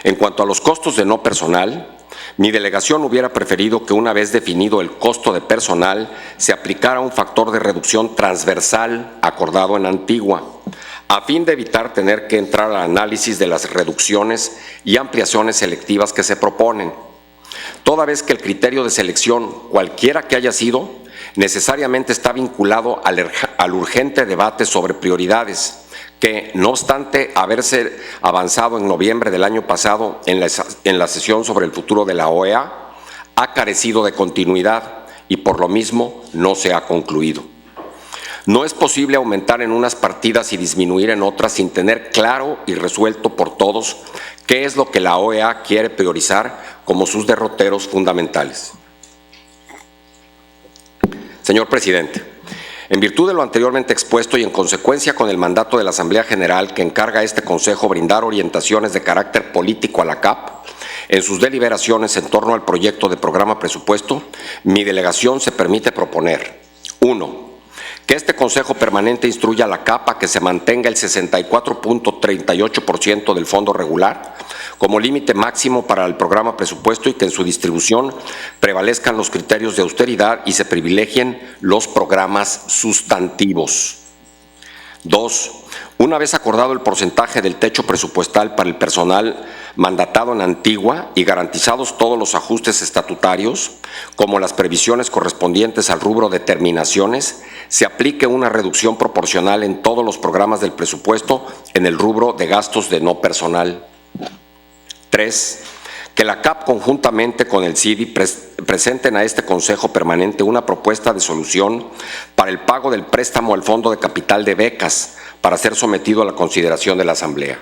En cuanto a los costos de no personal, mi delegación hubiera preferido que, una vez definido el costo de personal, se aplicara un factor de reducción transversal acordado en Antigua, a fin de evitar tener que entrar al análisis de las reducciones y ampliaciones selectivas que se proponen, toda vez que el criterio de selección, cualquiera que haya sido, necesariamente está vinculado al urgente debate sobre prioridades que, no obstante haberse avanzado en noviembre del año pasado en la sesión sobre el futuro de la OEA, ha carecido de continuidad y por lo mismo no se ha concluido. No es posible aumentar en unas partidas y disminuir en otras sin tener claro y resuelto por todos qué es lo que la OEA quiere priorizar como sus derroteros fundamentales. Señor presidente, en virtud de lo anteriormente expuesto y en consecuencia con el mandato de la Asamblea General que encarga a este Consejo brindar orientaciones de carácter político a la CAP, en sus deliberaciones en torno al proyecto de programa presupuesto, mi delegación se permite proponer: 1. Que este Consejo Permanente instruya a la CAP a que se mantenga el 64.38% del fondo regular como límite máximo para el programa presupuesto y que en su distribución prevalezcan los criterios de austeridad y se privilegien los programas sustantivos. 2. Una vez acordado el porcentaje del techo presupuestal para el personal mandatado en Antigua y garantizados todos los ajustes estatutarios, como las previsiones correspondientes al rubro de terminaciones, se aplique una reducción proporcional en todos los programas del presupuesto en el rubro de gastos de no personal. 3. Que la CAP conjuntamente con el CIDI presenten a este Consejo Permanente una propuesta de solución para el pago del préstamo al Fondo de Capital de Becas para ser sometido a la consideración de la Asamblea.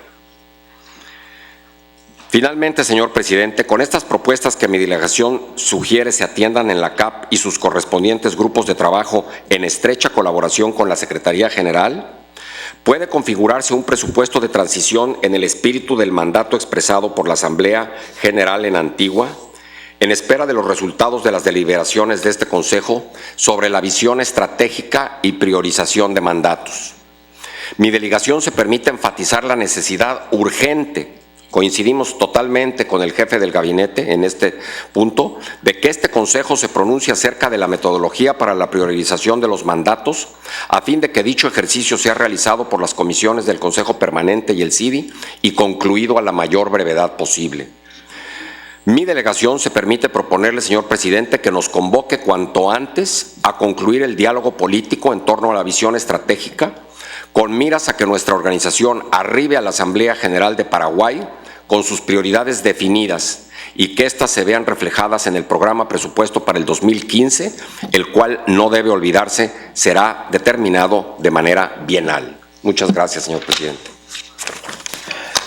Finalmente, señor presidente, con estas propuestas que mi delegación sugiere se atiendan en la CAP y sus correspondientes grupos de trabajo en estrecha colaboración con la Secretaría General, puede configurarse un presupuesto de transición en el espíritu del mandato expresado por la Asamblea General en Antigua, en espera de los resultados de las deliberaciones de este Consejo sobre la visión estratégica y priorización de mandatos. Mi delegación se permite enfatizar la necesidad urgente, coincidimos totalmente con el jefe del gabinete en este punto, de que este Consejo se pronuncie acerca de la metodología para la priorización de los mandatos, a fin de que dicho ejercicio sea realizado por las comisiones del Consejo Permanente y el CIDI y concluido a la mayor brevedad posible. Mi delegación se permite proponerle, señor presidente, que nos convoque cuanto antes a concluir el diálogo político en torno a la visión estratégica, con miras a que nuestra organización arribe a la Asamblea General de Paraguay con sus prioridades definidas y que éstas se vean reflejadas en el programa presupuesto para el 2015, el cual, no debe olvidarse, será determinado de manera bienal. Muchas gracias, señor presidente.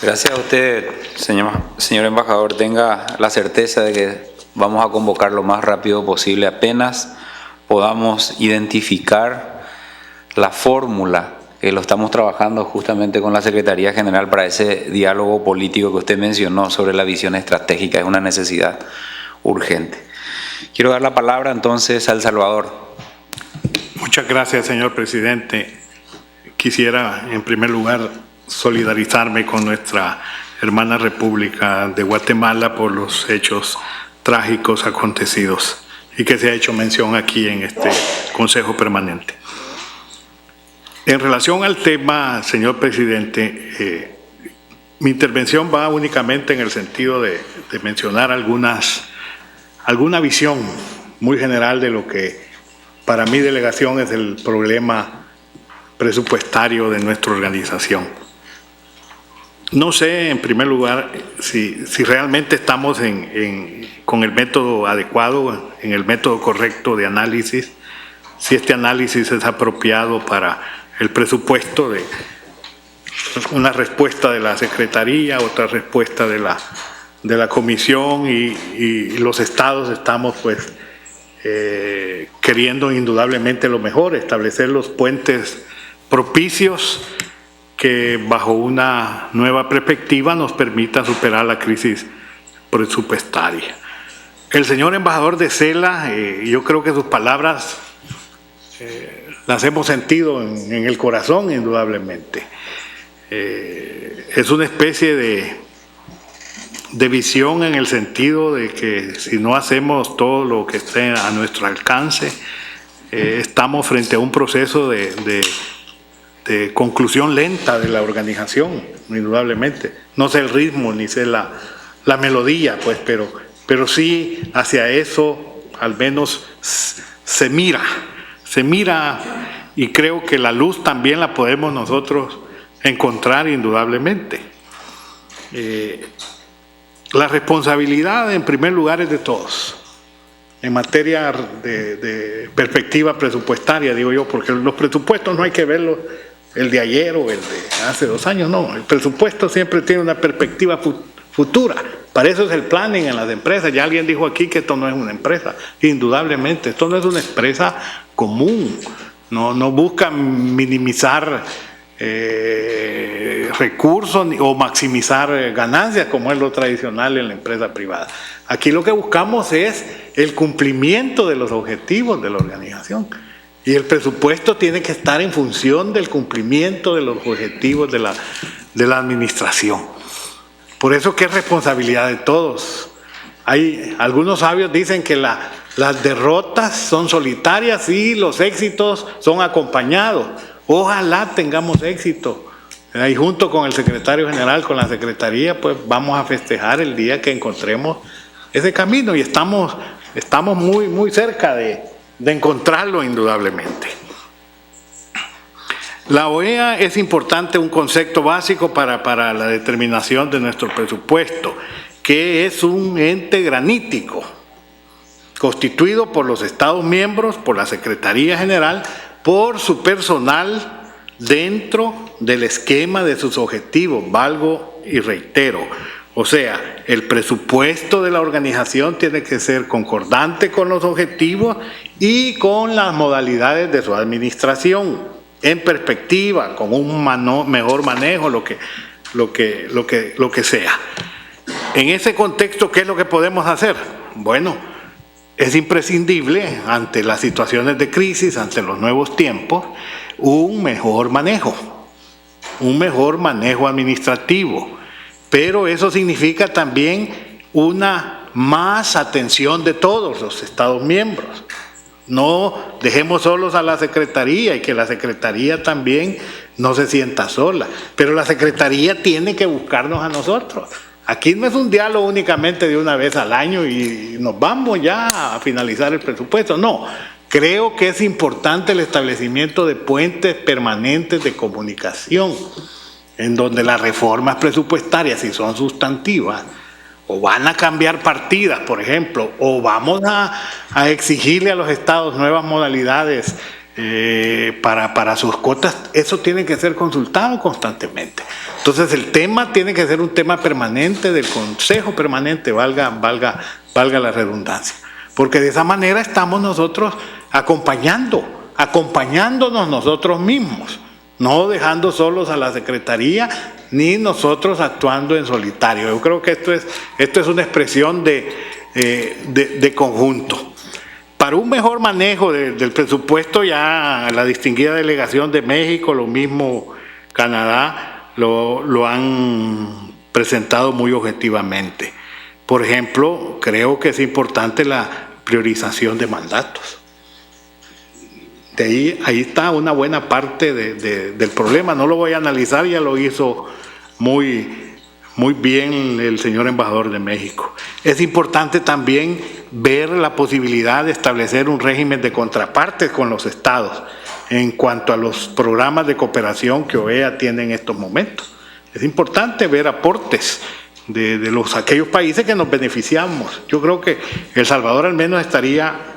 Gracias a usted, señor embajador. Tenga la certeza de que vamos a convocar lo más rápido posible, apenas podamos identificar la fórmula que lo estamos trabajando justamente con la Secretaría General para ese diálogo político que usted mencionó sobre la visión estratégica. Es una necesidad urgente. Quiero dar la palabra entonces al Salvador. Muchas gracias, señor presidente. Quisiera, en primer lugar, solidarizarme con nuestra hermana República de Guatemala por los hechos trágicos acontecidos y que se ha hecho mención aquí en este Consejo Permanente. En relación al tema, señor presidente, mi intervención va únicamente en el sentido de mencionar alguna visión muy general de lo que para mi delegación es el problema presupuestario de nuestra organización. No sé, en primer lugar, si realmente estamos con el método adecuado, en el método correcto de análisis, si este análisis es apropiado para el presupuesto, de una respuesta de la Secretaría, otra respuesta de la Comisión y los estados estamos pues queriendo indudablemente lo mejor, establecer los puentes propicios que bajo una nueva perspectiva nos permitan superar la crisis presupuestaria. El señor embajador de Cela, yo creo que sus palabras las hemos sentido en el corazón, indudablemente. Es una especie de visión en el sentido de que si no hacemos todo lo que esté a nuestro alcance, estamos frente a un proceso de conclusión lenta de la organización, indudablemente. No sé el ritmo ni sé la melodía, pues, pero sí hacia eso al menos se mira se mira, y creo que la luz también la podemos nosotros encontrar indudablemente. La responsabilidad en primer lugar es de todos. En materia de perspectiva presupuestaria, digo yo, porque los presupuestos no hay que verlos el de ayer o el de hace 2 años, no. El presupuesto siempre tiene una perspectiva futura. Para eso es el planning en las empresas. Ya alguien dijo aquí que esto no es una empresa. Indudablemente, esto no es una empresa común. No busca minimizar recursos o maximizar ganancias como es lo tradicional en la empresa privada. Aquí lo que buscamos es el cumplimiento de los objetivos de la organización y el presupuesto tiene que estar en función del cumplimiento de los objetivos de la administración. Por eso que es responsabilidad de todos. Algunos sabios dicen que las derrotas son solitarias y los éxitos son acompañados. Ojalá tengamos éxito. Y junto con el secretario general, con la secretaría, pues vamos a festejar el día que encontremos ese camino y estamos muy, muy cerca de encontrarlo indudablemente. La OEA es importante, un concepto básico para la determinación de nuestro presupuesto, que es un ente granítico, constituido por los Estados miembros, por la Secretaría General, por su personal dentro del esquema de sus objetivos, valgo y reitero. O sea, el presupuesto de la organización tiene que ser concordante con los objetivos y con las modalidades de su administración, en perspectiva, con un mejor manejo, lo que sea. En ese contexto, ¿qué es lo que podemos hacer? Bueno, es imprescindible ante las situaciones de crisis, ante los nuevos tiempos, un mejor manejo administrativo. Pero eso significa también una más atención de todos los Estados miembros. No dejemos solos a la Secretaría y que la Secretaría también no se sienta sola. Pero la Secretaría tiene que buscarnos a nosotros. Aquí no es un diálogo únicamente de una vez al año y nos vamos ya a finalizar el presupuesto. No, creo que es importante el establecimiento de puentes permanentes de comunicación, en donde las reformas presupuestarias, si son sustantivas, o van a cambiar partidas, por ejemplo, o vamos a exigirle a los estados nuevas modalidades para sus cuotas, eso tiene que ser consultado constantemente. Entonces el tema tiene que ser un tema permanente del Consejo Permanente, valga la redundancia, porque de esa manera estamos nosotros acompañándonos nosotros mismos, no dejando solos a la Secretaría ni nosotros actuando en solitario. Yo creo que esto es una expresión de conjunto. Para un mejor manejo del presupuesto, ya la distinguida delegación de México, lo mismo Canadá, lo han presentado muy objetivamente. Por ejemplo, creo que es importante la priorización de mandatos. Ahí está una buena parte del problema. No lo voy a analizar, ya lo hizo muy bien el señor embajador de México. Es importante también ver la posibilidad de establecer un régimen de contrapartes con los estados en cuanto a los programas de cooperación que OEA tiene en estos momentos. Es importante ver aportes de aquellos países que nos beneficiamos. Yo creo que El Salvador al menos estaría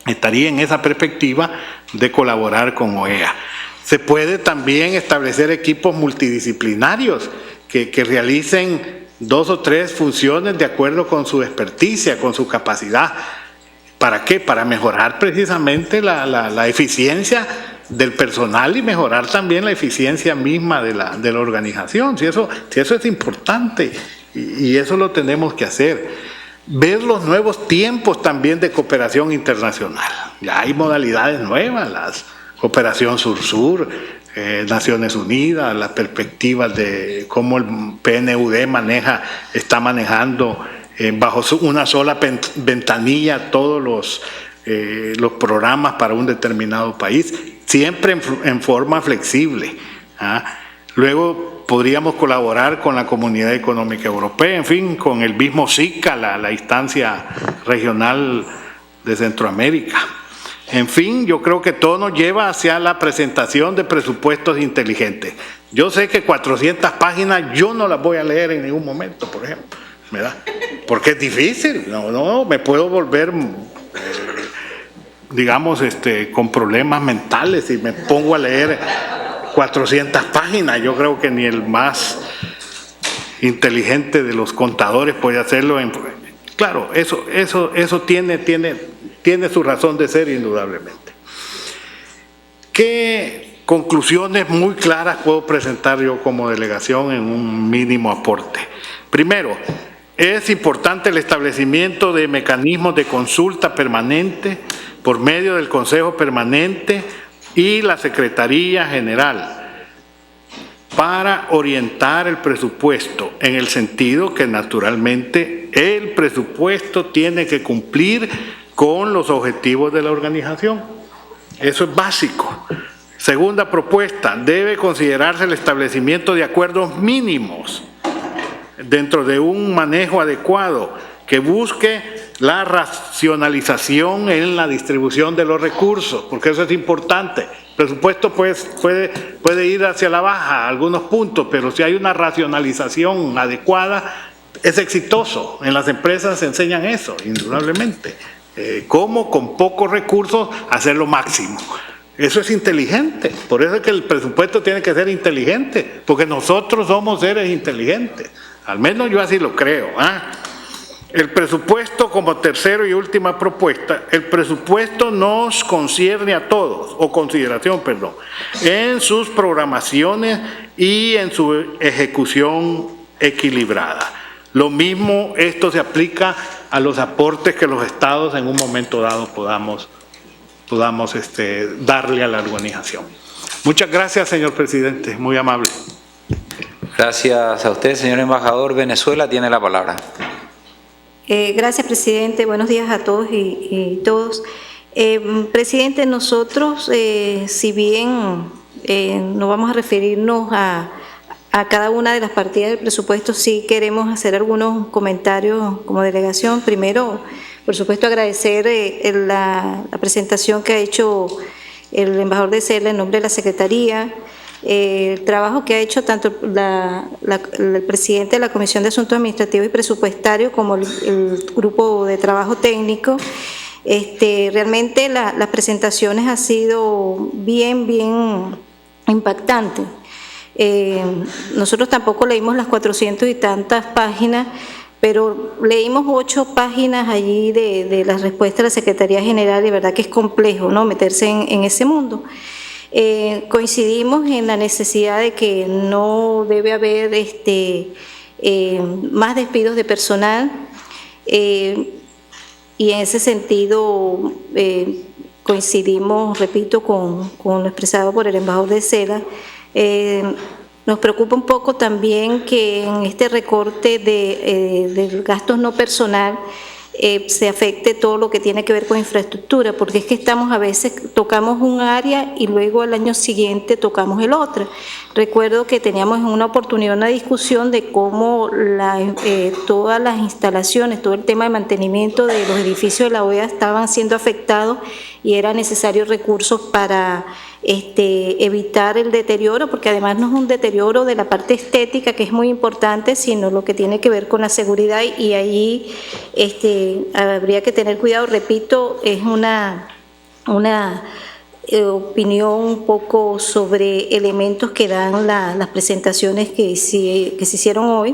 en esa perspectiva de colaborar con OEA. Se puede también establecer equipos multidisciplinarios que realicen 2 o 3 funciones de acuerdo con su experticia, con su capacidad. ¿Para qué? Para mejorar precisamente la eficiencia del personal y mejorar también la eficiencia misma de la organización. Si eso es importante y eso lo tenemos que hacer. Ver los nuevos tiempos también de cooperación internacional. Ya hay modalidades nuevas, la cooperación sur-sur, Naciones Unidas, las perspectivas de cómo el PNUD está manejando bajo una sola ventanilla todos los programas para un determinado país, siempre en forma flexible. Luego podríamos colaborar con la Comunidad Económica Europea, en fin, con el mismo SICA, la instancia regional de Centroamérica. En fin, yo creo que todo nos lleva hacia la presentación de presupuestos inteligentes. Yo sé que 400 páginas yo no las voy a leer en ningún momento, por ejemplo, ¿verdad? Porque es difícil, no, me puedo volver, digamos, con problemas mentales si me pongo a leer 400 páginas. Yo creo que ni el más inteligente de los contadores puede hacerlo. Claro, eso tiene su razón de ser indudablemente. ¿Qué conclusiones muy claras puedo presentar yo como delegación en un mínimo aporte? Primero, es importante el establecimiento de mecanismos de consulta permanente por medio del Consejo Permanente y la Secretaría General para orientar el presupuesto, en el sentido que naturalmente el presupuesto tiene que cumplir con los objetivos de la organización. Eso es básico. Segunda propuesta, debe considerarse el establecimiento de acuerdos mínimos dentro de un manejo adecuado que busque la racionalización en la distribución de los recursos, porque eso es importante. El presupuesto pues, puede ir hacia la baja a algunos puntos, pero si hay una racionalización adecuada, es exitoso. En las empresas se enseñan eso, indudablemente. Cómo con pocos recursos hacer lo máximo. Eso es inteligente. Por eso es que el presupuesto tiene que ser inteligente, porque nosotros somos seres inteligentes. Al menos yo así lo creo. El presupuesto, como tercero y última propuesta, el presupuesto nos concierne a todos, o consideración, perdón, en sus programaciones y en su ejecución equilibrada. Lo mismo, esto se aplica a los aportes que los estados en un momento dado podamos darle a la organización. Muchas gracias, señor presidente, muy amable. Gracias a usted, señor embajador. Venezuela tiene la palabra. Gracias, presidente. Buenos días a todos y todos. Presidente, nosotros, si bien no vamos a referirnos a cada una de las partidas del presupuesto, sí queremos hacer algunos comentarios como delegación. Primero, por supuesto, agradecer la presentación que ha hecho el embajador de CELA en nombre de la Secretaría, el trabajo que ha hecho tanto el presidente de la Comisión de Asuntos Administrativos y Presupuestarios como el grupo de trabajo técnico. Realmente las presentaciones han sido bien impactantes. Nosotros tampoco leímos las 400 y tantas páginas, pero leímos 8 páginas allí de las respuestas de la Secretaría General, y verdad que es complejo, ¿no?, meterse en ese mundo. Coincidimos en la necesidad de que no debe haber más despidos de personal, y en ese sentido coincidimos, repito, con lo expresado por el embajador de CELA. Nos preocupa un poco también que en este recorte de gastos no personal se afecte todo lo que tiene que ver con infraestructura, porque es que a veces tocamos un área y luego al año siguiente tocamos el otro. Recuerdo que teníamos en una oportunidad una discusión de cómo todas las instalaciones, todo el tema de mantenimiento de los edificios de la OEA estaban siendo afectados y era necesario recursos para evitar el deterioro, porque además no es un deterioro de la parte estética, que es muy importante, sino lo que tiene que ver con la seguridad, y ahí habría que tener cuidado. Repito, es una opinión un poco sobre elementos que dan las presentaciones que se hicieron hoy.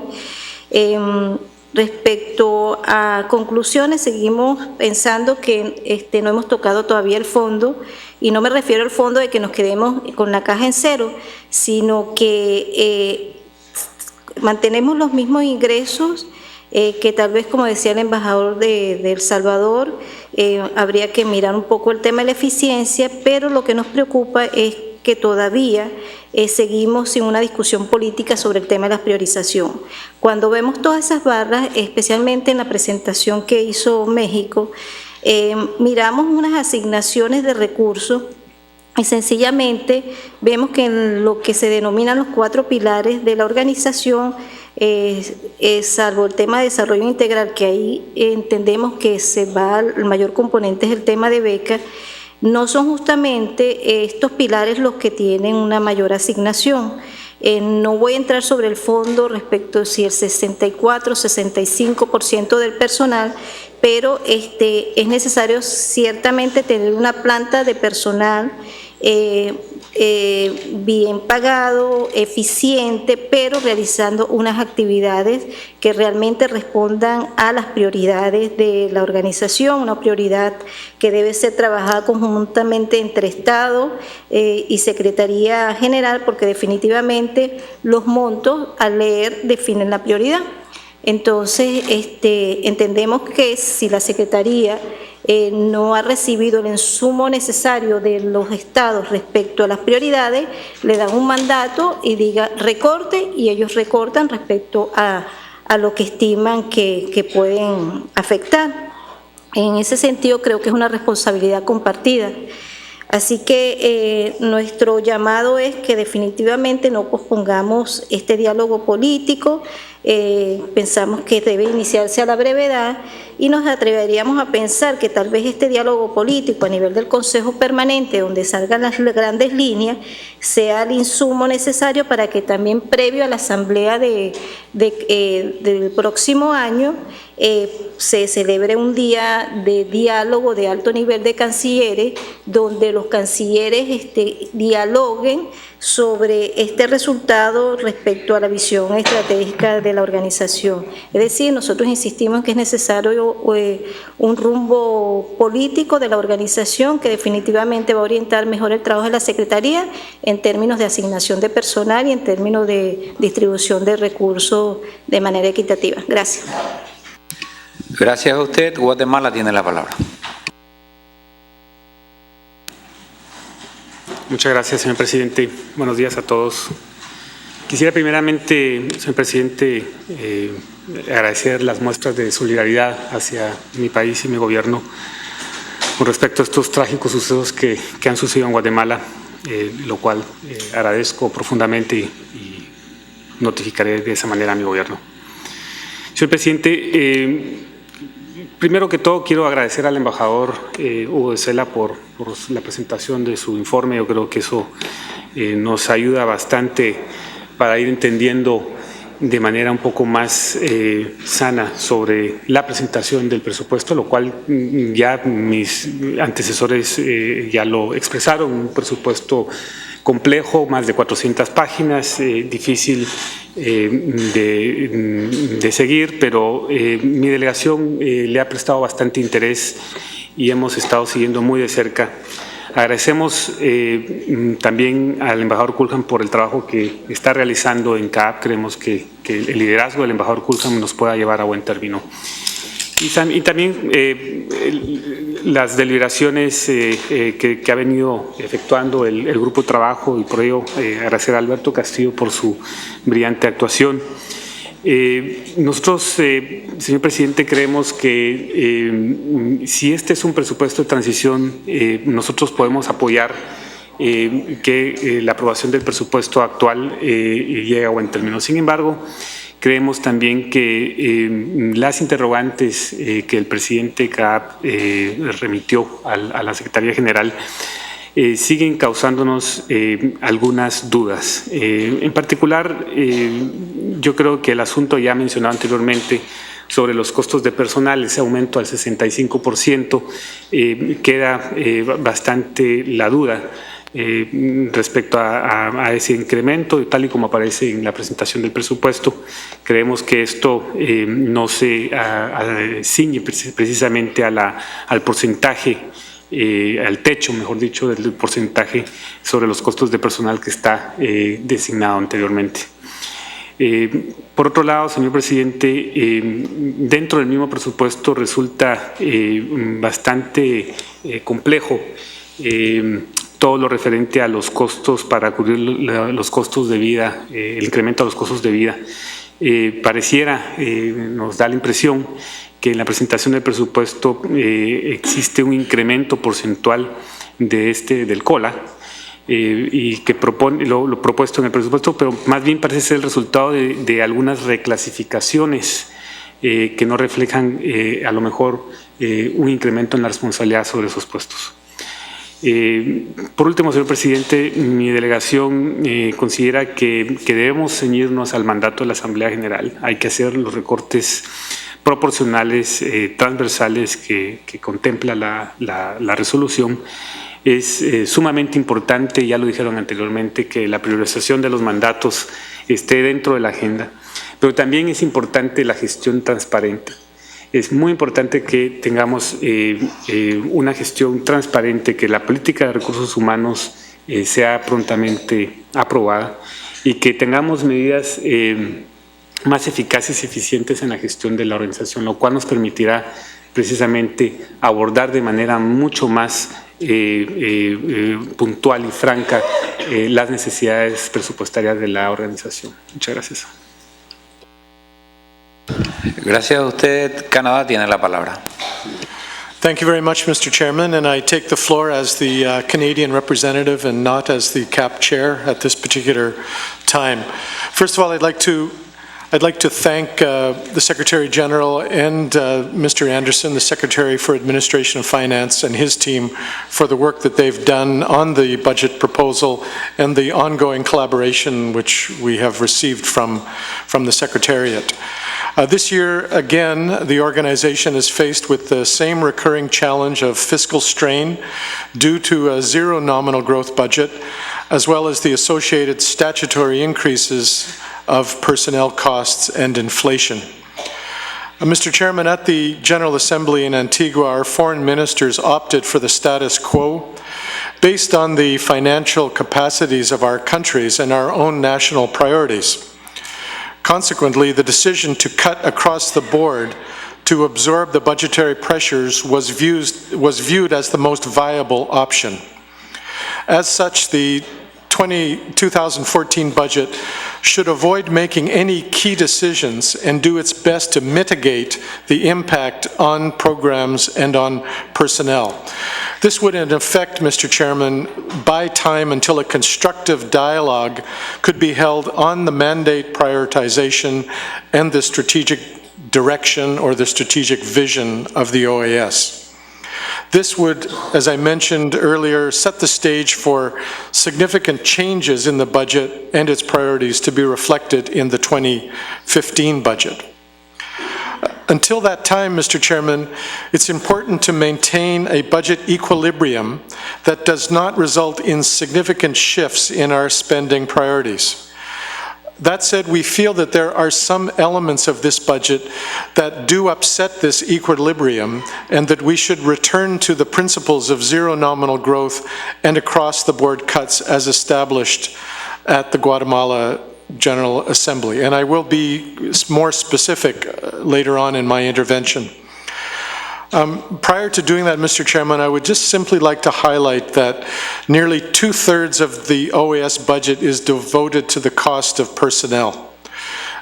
Respecto a conclusiones, seguimos pensando que no hemos tocado todavía el fondo, y no me refiero al fondo de que nos quedemos con la caja en cero, sino que mantenemos los mismos ingresos, que tal vez, como decía el embajador de El Salvador, habría que mirar un poco el tema de la eficiencia, pero lo que nos preocupa es que todavía seguimos sin una discusión política sobre el tema de la priorización. Cuando vemos todas esas barras, especialmente en la presentación que hizo México, miramos unas asignaciones de recursos y sencillamente vemos que en lo que se denominan los 4 pilares de la organización, salvo el tema de desarrollo integral, que ahí entendemos que el mayor componente es el tema de becas, no son justamente estos pilares los que tienen una mayor asignación. No voy a entrar sobre el fondo respecto a si el 64 o 65% del personal, pero es necesario ciertamente tener una planta de personal bien pagado, eficiente, pero realizando unas actividades que realmente respondan a las prioridades de la organización, una prioridad que debe ser trabajada conjuntamente entre Estado y Secretaría General, porque definitivamente los montos al leer definen la prioridad. Entonces, entendemos que si la Secretaría no ha recibido el insumo necesario de los estados respecto a las prioridades, le dan un mandato y diga recorte, y ellos recortan respecto a lo que estiman que pueden afectar. En ese sentido, creo que es una responsabilidad compartida. Así que nuestro llamado es que definitivamente no pospongamos este diálogo político. Pensamos que debe iniciarse a la brevedad y nos atreveríamos a pensar que tal vez este diálogo político a nivel del Consejo Permanente, donde salgan las grandes líneas, sea el insumo necesario para que también previo a la asamblea del próximo año se celebre un día de diálogo de alto nivel de cancilleres, donde los cancilleres dialoguen sobre este resultado respecto a la visión estratégica de la organización. Es decir, nosotros insistimos en que es necesario un rumbo político de la organización que definitivamente va a orientar mejor el trabajo de la Secretaría en términos de asignación de personal y en términos de distribución de recursos de manera equitativa. Gracias. Gracias a usted. Guatemala tiene la palabra. Muchas gracias, señor presidente. Buenos días a todos. Quisiera primeramente, señor presidente, agradecer las muestras de solidaridad hacia mi país y mi gobierno con respecto a estos trágicos sucesos que han sucedido en Guatemala, lo cual agradezco profundamente y notificaré de esa manera a mi gobierno. Señor presidente, primero que todo quiero agradecer al embajador Hugo de Sela por la presentación de su informe. Yo creo que eso nos ayuda bastante para ir entendiendo de manera un poco más sana sobre la presentación del presupuesto, lo cual ya mis antecesores ya lo expresaron, un presupuesto complejo, más de 400 páginas, difícil de seguir, pero mi delegación le ha prestado bastante interés y hemos estado siguiendo muy de cerca. Agradecemos también al embajador Culham por el trabajo que está realizando en CAAP. Creemos que el liderazgo del embajador Culham nos pueda llevar a buen término. Y también las deliberaciones que ha venido efectuando el grupo de trabajo, y por ello agradecer a Alberto Castillo por su brillante actuación. Nosotros, señor presidente, creemos que si este es un presupuesto de transición, nosotros podemos apoyar que la aprobación del presupuesto actual llegue a buen término. Sin embargo, creemos también que las interrogantes que el presidente CAAP remitió a la Secretaría General siguen causándonos algunas dudas. En particular, yo creo que el asunto ya mencionado anteriormente sobre los costos de personal, ese aumento al 65%, queda bastante la duda respecto a ese incremento, tal y como aparece en la presentación del presupuesto. Creemos que esto no se ciñe precisamente al porcentaje, al techo, mejor dicho, del porcentaje sobre los costos de personal que está designado anteriormente. Por otro lado, señor presidente, dentro del mismo presupuesto resulta bastante complejo todo lo referente a los costos para cubrir los costos de vida, el incremento de los costos de vida. Pareciera, nos da la impresión que en la presentación del presupuesto existe un incremento porcentual del COLA, y que propone lo propuesto en el presupuesto, pero más bien parece ser el resultado de algunas reclasificaciones que no reflejan a lo mejor un incremento en la responsabilidad sobre esos puestos. Por último, señor presidente, mi delegación considera que debemos ceñirnos al mandato de la Asamblea General. Hay que hacer los recortes proporcionales, transversales que contempla la resolución. Es sumamente importante, ya lo dijeron anteriormente, que la priorización de los mandatos esté dentro de la agenda, pero también es importante la gestión transparente. Es muy importante que tengamos una gestión transparente, que la política de recursos humanos sea prontamente aprobada y que tengamos medidas más eficaces y eficientes en la gestión de la organización, lo cual nos permitirá precisamente abordar de manera mucho más puntual y franca las necesidades presupuestarias de la organización. Muchas gracias. Gracias a usted. Canadá tiene la palabra. Thank you very much, Mr. Chairman, and I take the floor as the Canadian representative and not as the CAP chair at this particular time. First of all, I'd like to thank the Secretary General and Mr. Anderson, the Secretary for Administration and Finance, and his team for the work that they've done on the budget proposal and the ongoing collaboration which we have received from the Secretariat. This year, again, the organization is faced with the same recurring challenge of fiscal strain due to a zero nominal growth budget, as well as the associated statutory increases of personnel costs and inflation. Mr. Chairman, at the General Assembly in Antigua, our foreign ministers opted for the status quo based on the financial capacities of our countries and our own national priorities. Consequently, the decision to cut across the board to absorb the budgetary pressures was viewed as the most viable option. As such, the 2014 budget should avoid making any key decisions and do its best to mitigate the impact on programs and on personnel. This would in effect, Mr. Chairman, buy time until a constructive dialogue could be held on the mandate prioritization and the strategic direction or the strategic vision of the OAS. This would, as I mentioned earlier, set the stage for significant changes in the budget and its priorities to be reflected in the 2015 budget. Until that time, Mr. Chairman, it's important to maintain a budget equilibrium that does not result in significant shifts in our spending priorities. That said, we feel that there are some elements of this budget that do upset this equilibrium and that we should return to the principles of zero nominal growth and across-the-board cuts as established at the Guatemala General Assembly. And I will be more specific later on in my intervention. Prior to doing that, Mr. Chairman, I would just simply like to highlight that nearly 2/3 of the OAS budget is devoted to the cost of personnel.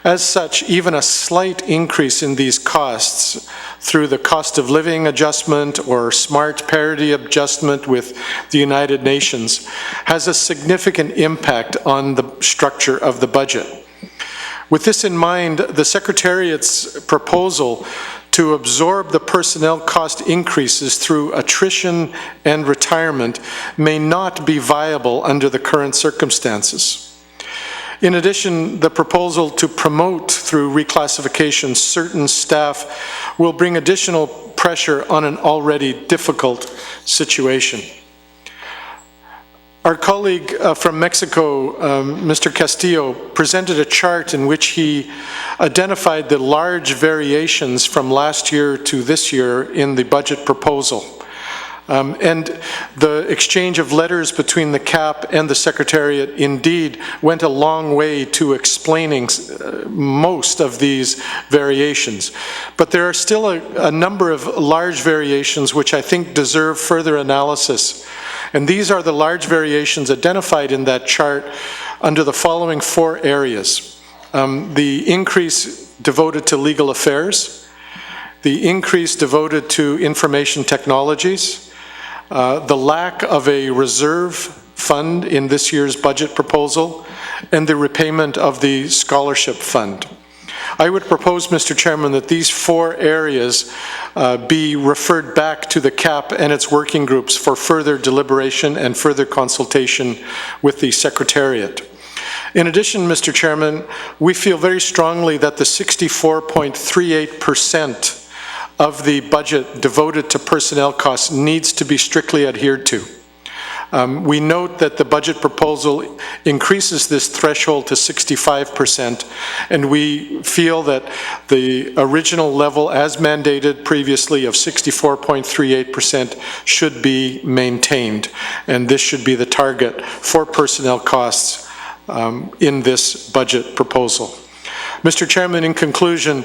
As such, even a slight increase in these costs through the cost of living adjustment or smart parity adjustment with the United Nations has a significant impact on the structure of the budget. With this in mind, the Secretariat's proposal to absorb the personnel cost increases through attrition and retirement may not be viable under the current circumstances. In addition, the proposal to promote through reclassification certain staff will bring additional pressure on an already difficult situation. Our colleague from Mexico, Mr. Castillo, presented a chart in which he identified the large variations from last year to this year in the budget proposal. And the exchange of letters between the CAP and the Secretariat indeed went a long way to explaining most of these variations. But there are still a number of large variations which I think deserve further analysis. And these are the large variations identified in that chart under the following 4 areas. The increase devoted to legal affairs, the increase devoted to information technologies, the lack of a reserve fund in this year's budget proposal, and the repayment of the scholarship fund. I would propose, Mr. Chairman, that these 4 areas be referred back to the CAP and its working groups for further deliberation and further consultation with the Secretariat. In addition, Mr. Chairman, we feel very strongly that the 64.38% of the budget devoted to personnel costs needs to be strictly adhered to. We note that the budget proposal increases this threshold to 65%, and we feel that the original level as mandated previously of 64.38% should be maintained, and this should be the target for personnel costs in this budget proposal. Mr. Chairman, in conclusion,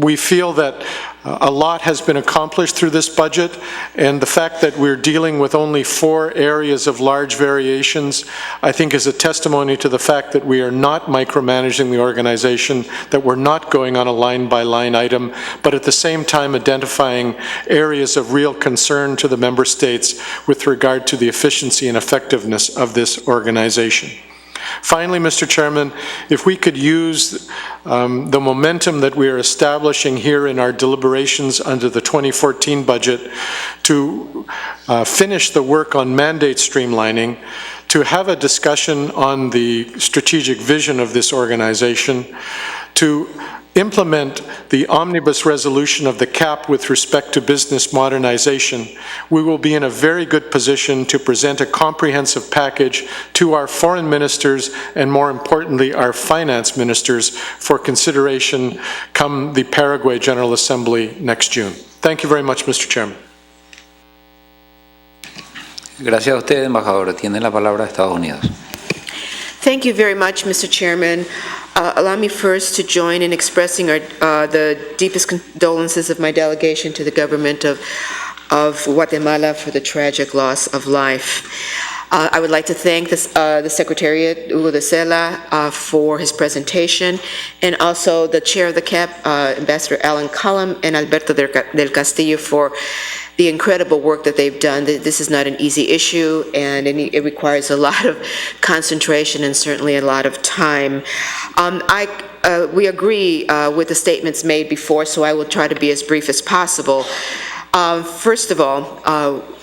we feel that a lot has been accomplished through this budget, and the fact that we're dealing with only 4 areas of large variations, I think, is a testimony to the fact that we are not micromanaging the organization, that we're not going on a line-by-line item, but at the same time identifying areas of real concern to the member states with regard to the efficiency and effectiveness of this organization. Finally, Mr. Chairman, if we could use the momentum that we are establishing here in our deliberations under the 2014 budget to finish the work on mandate streamlining, to have a discussion on the strategic vision of this organization, to implement the omnibus resolution of the CAP with respect to business modernization, we will be in a very good position to present a comprehensive package to our foreign ministers and, more importantly, our finance ministers for consideration come the Paraguay General Assembly next June. Thank you very much, Mr. Chairman. Gracias a usted, embajador. Tiene la palabra Estados Unidos. Thank you very much, Mr. Chairman. Allow me first to join in expressing the deepest condolences of my delegation to the government of Guatemala for the tragic loss of life. I would like to thank the Secretariat, Hugo de Sela, for his presentation, and also the Chair of the CAP, Ambassador Alan Cullum, and Alberto del Castillo for the incredible work that they've done. This is not an easy issue, and it requires a lot of concentration and certainly a lot of time. We agree with the statements made before, so I will try to be as brief as possible. First of all,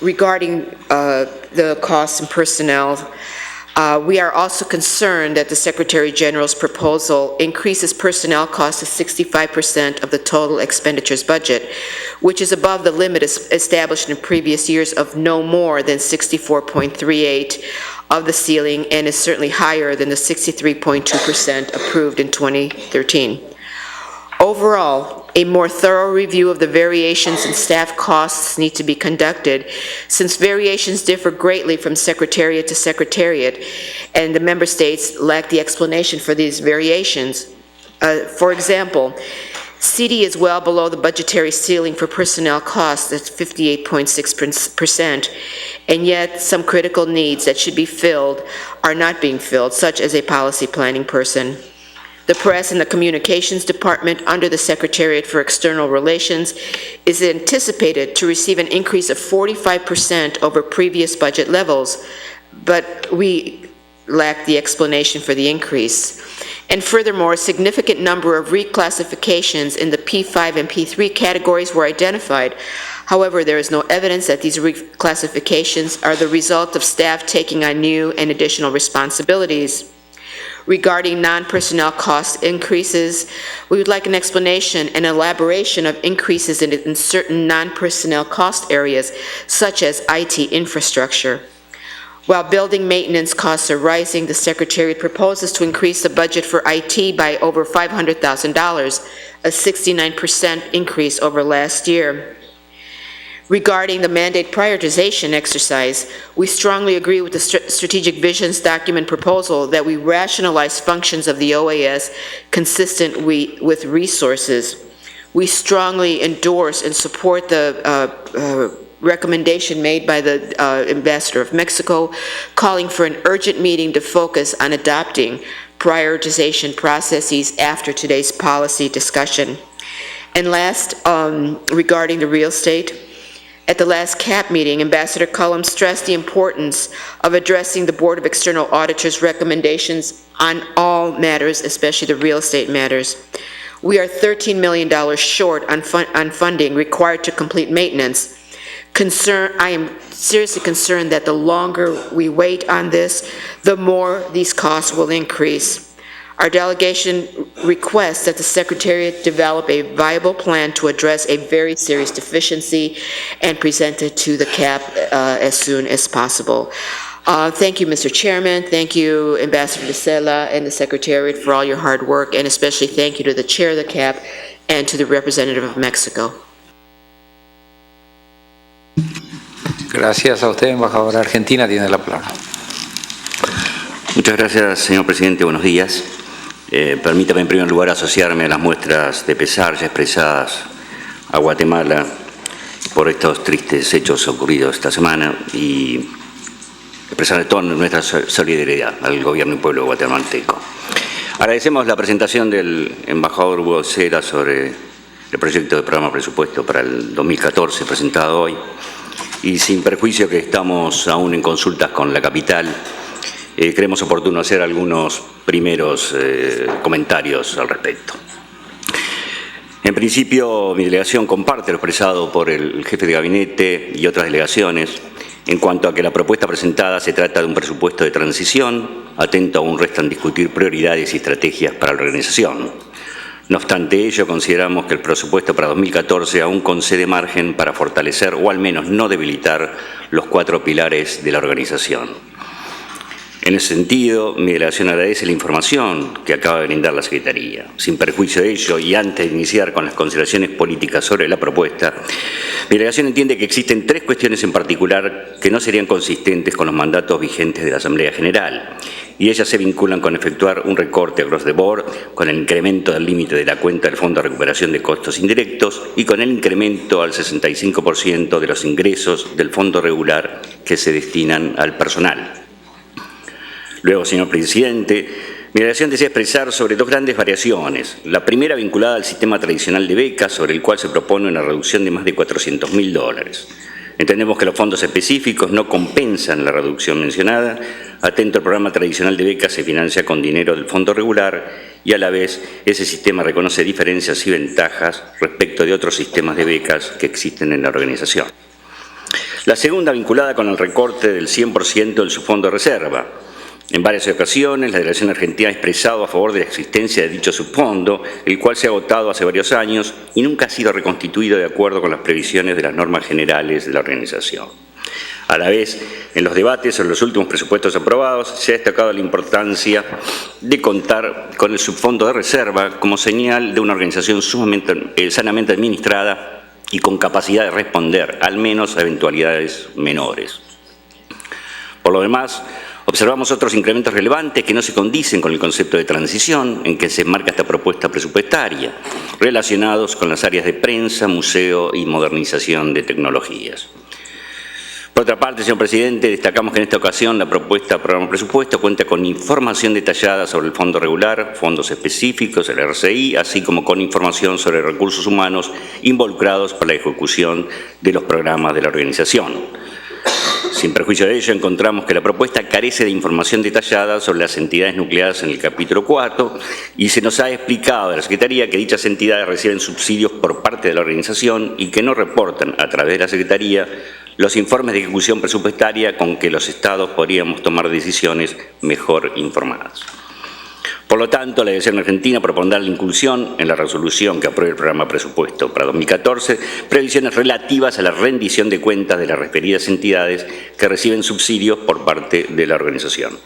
regarding the costs and personnel, we are also concerned that the Secretary General's proposal increases personnel costs to 65% of the total expenditures budget, which is above the limit established in previous years of no more than 64.38% of the ceiling, and is certainly higher than the 63.2% approved in 2013. Overall, a more thorough review of the variations in staff costs need to be conducted, since variations differ greatly from secretariat to secretariat, and the member states lack the explanation for these variations. For example, CD is well below the budgetary ceiling for personnel costs at 58.6%, and yet some critical needs that should be filled are not being filled, such as a policy planning person. The Press and the Communications Department under the Secretariat for External Relations is anticipated to receive an increase of 45% over previous budget levels, but we lack the explanation for the increase. And furthermore, a significant number of reclassifications in the P5 and P3 categories were identified. However, there is no evidence that these reclassifications are the result of staff taking on new and additional responsibilities. Regarding non-personnel cost increases, we would like an explanation and elaboration of increases in certain non-personnel cost areas, such as IT infrastructure. While building maintenance costs are rising, the Secretariat proposes to increase the budget for IT by over $500,000, a 69% increase over last year. Regarding the mandate prioritization exercise, we strongly agree with the Strategic Visions document proposal that we rationalize functions of the OAS consistent with resources. We strongly endorse and support the recommendation made by the Ambassador of Mexico, calling for an urgent meeting to focus on adopting prioritization processes after today's policy discussion. And last, regarding the real estate, At the last CAP meeting, Ambassador Cullum stressed the importance of addressing the Board of External Auditors' recommendations on all matters, especially the real estate matters. We are $13 million short on funding required to complete maintenance. I am seriously concerned that the longer we wait on this, the more these costs will increase. Our delegation requests that the Secretariat develop a viable plan to address a very serious deficiency and present it to the CAP as soon as possible. Thank you, Mr. Chairman. Thank you, Ambassador De Sela and the Secretariat for all your hard work, and especially thank you to the Chair of the CAP and to the representative of Mexico. Gracias a usted, embajadora. Argentina tiene la palabra. Muchas gracias, señor presidente. Buenos días. Permítame en primer lugar asociarme a las muestras de pesar ya expresadas a Guatemala por estos tristes hechos ocurridos esta semana y expresar toda nuestra solidaridad al gobierno y pueblo guatemalteco. Agradecemos la presentación del embajador Hugo Cera sobre el proyecto de programa presupuesto para el 2014 presentado hoy y sin perjuicio que estamos aún en consultas con la capital, creemos oportuno hacer algunos primeros comentarios al respecto. En principio, mi delegación comparte lo expresado por el jefe de gabinete y otras delegaciones en cuanto a que la propuesta presentada se trata de un presupuesto de transición, atento aún restan discutir prioridades y estrategias para la organización. No obstante ello, consideramos que el presupuesto para 2014 aún concede margen para fortalecer o al menos no debilitar los 4 pilares de la organización. En ese sentido, mi delegación agradece la información que acaba de brindar la Secretaría. Sin perjuicio de ello, y antes de iniciar con las consideraciones políticas sobre la propuesta, mi delegación entiende que existen 3 cuestiones en particular que no serían consistentes con los mandatos vigentes de la Asamblea General, y ellas se vinculan con efectuar un recorte across the board, con el incremento del límite de la cuenta del Fondo de Recuperación de Costos Indirectos y con el incremento al 65% de los ingresos del Fondo Regular que se destinan al personal. Luego, señor presidente, mi delegación desea expresar sobre 2 grandes variaciones. La primera vinculada al sistema tradicional de becas, sobre el cual se propone una reducción de más de $400.000. Entendemos que los fondos específicos no compensan la reducción mencionada. Atento al programa tradicional de becas se financia con dinero del Fondo Regular y a la vez ese sistema reconoce diferencias y ventajas respecto de otros sistemas de becas que existen en la organización. La segunda vinculada con el recorte del 100% del subfondo de reserva. En varias ocasiones, la delegación argentina ha expresado a favor de la existencia de dicho subfondo, el cual se ha agotado hace varios años y nunca ha sido reconstituido de acuerdo con las previsiones de las normas generales de la organización. A la vez, en los debates sobre los últimos presupuestos aprobados, se ha destacado la importancia de contar con el subfondo de reserva como señal de una organización sanamente administrada y con capacidad de responder, al menos, a eventualidades menores. Por lo demás, observamos otros incrementos relevantes que no se condicen con el concepto de transición en que se enmarca esta propuesta presupuestaria, relacionados con las áreas de prensa, museo y modernización de tecnologías. Por otra parte, señor presidente, destacamos que en esta ocasión la propuesta de programa presupuesto cuenta con información detallada sobre el fondo regular, fondos específicos, el RCI, así como con información sobre recursos humanos involucrados para la ejecución de los programas de la organización. Sin perjuicio de ello, encontramos que la propuesta carece de información detallada sobre las entidades nucleadas en el capítulo 4 y se nos ha explicado de la Secretaría que dichas entidades reciben subsidios por parte de la organización y que no reportan a través de la Secretaría los informes de ejecución presupuestaria con que los estados podríamos tomar decisiones mejor informadas. Por lo tanto, la delegación argentina propondrá la inclusión en la resolución que apruebe el programa presupuesto para 2014 previsiones relativas a la rendición de cuentas de las referidas entidades que reciben subsidios por parte de la organización.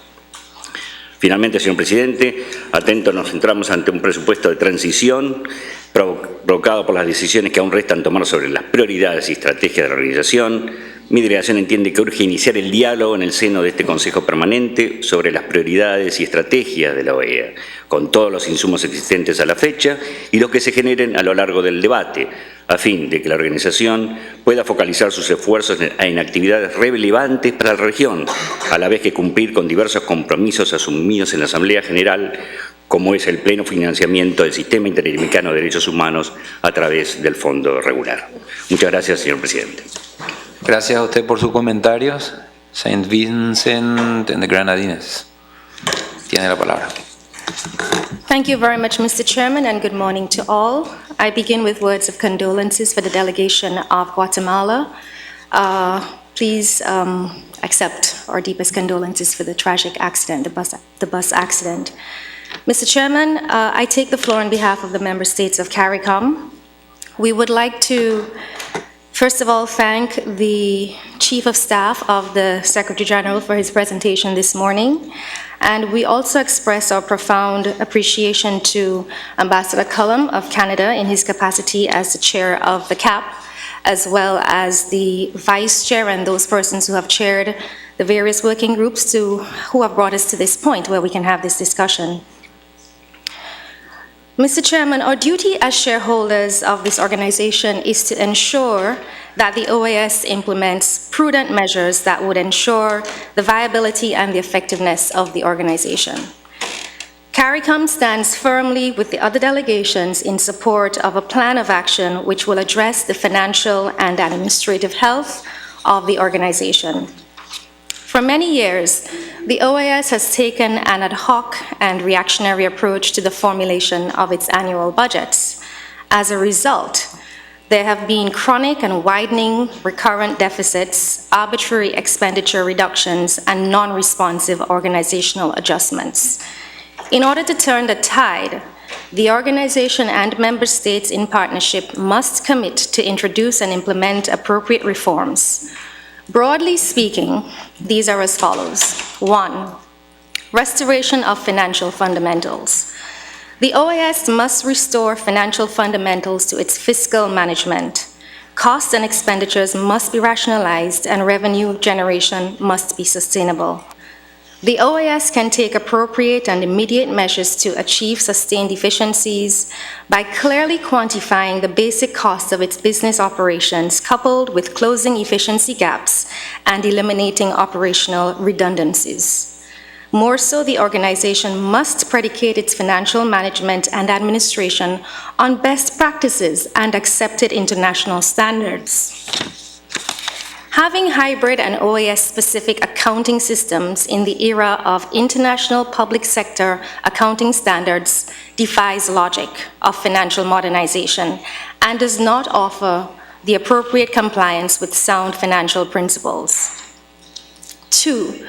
Finalmente, señor presidente, atentos nos centramos ante un presupuesto de transición provocado por las decisiones que aún restan tomar sobre las prioridades y estrategias de la organización. Mi delegación entiende que urge iniciar el diálogo en el seno de este Consejo Permanente sobre las prioridades y estrategias de la OEA, con todos los insumos existentes a la fecha y los que se generen a lo largo del debate, a fin de que la organización pueda focalizar sus esfuerzos en actividades relevantes para la región, a la vez que cumplir con diversos compromisos asumidos en la Asamblea General, como es el pleno financiamiento del Sistema Interamericano de Derechos Humanos a través del Fondo Regular. Muchas gracias, señor presidente. Gracias a usted por sus comentarios. Saint Vincent and the Grenadines. Tiene la palabra. Thank you very much, Mr. Chairman, and good morning to all. I begin with words of condolences for the delegation of Guatemala. Please accept our deepest condolences for the tragic accident, the bus accident. Mr. Chairman, I take the floor on behalf of the member states of CARICOM. We would like to, first of all, thank the Chief of Staff of the Secretary General for his presentation this morning. And we also express our profound appreciation to Ambassador Cullum of Canada in his capacity as the chair of the CAP, as well as the vice chair and those persons who have chaired the various working groups who have brought us to this point where we can have this discussion. Mr. Chairman, our duty as shareholders of this organization is to ensure that the OAS implements prudent measures that would ensure the viability and the effectiveness of the organization. CARICOM stands firmly with the other delegations in support of a plan of action which will address the financial and administrative health of the organization. For many years, the OAS has taken an ad hoc and reactionary approach to the formulation of its annual budgets. As a result, there have been chronic and widening recurrent deficits, arbitrary expenditure reductions, and non-responsive organizational adjustments. In order to turn the tide, the organization and member states in partnership must commit to introduce and implement appropriate reforms. Broadly speaking, these are as follows. 1, restoration of financial fundamentals. The OAS must restore financial fundamentals to its fiscal management. Costs and expenditures must be rationalized and revenue generation must be sustainable. The OAS can take appropriate and immediate measures to achieve sustained efficiencies by clearly quantifying the basic costs of its business operations, coupled with closing efficiency gaps and eliminating operational redundancies. More so, the organization must predicate its financial management and administration on best practices and accepted international standards. Having hybrid and OAS-specific accounting systems in the era of international public sector accounting standards defies logic of financial modernization and does not offer the appropriate compliance with sound financial principles. 2,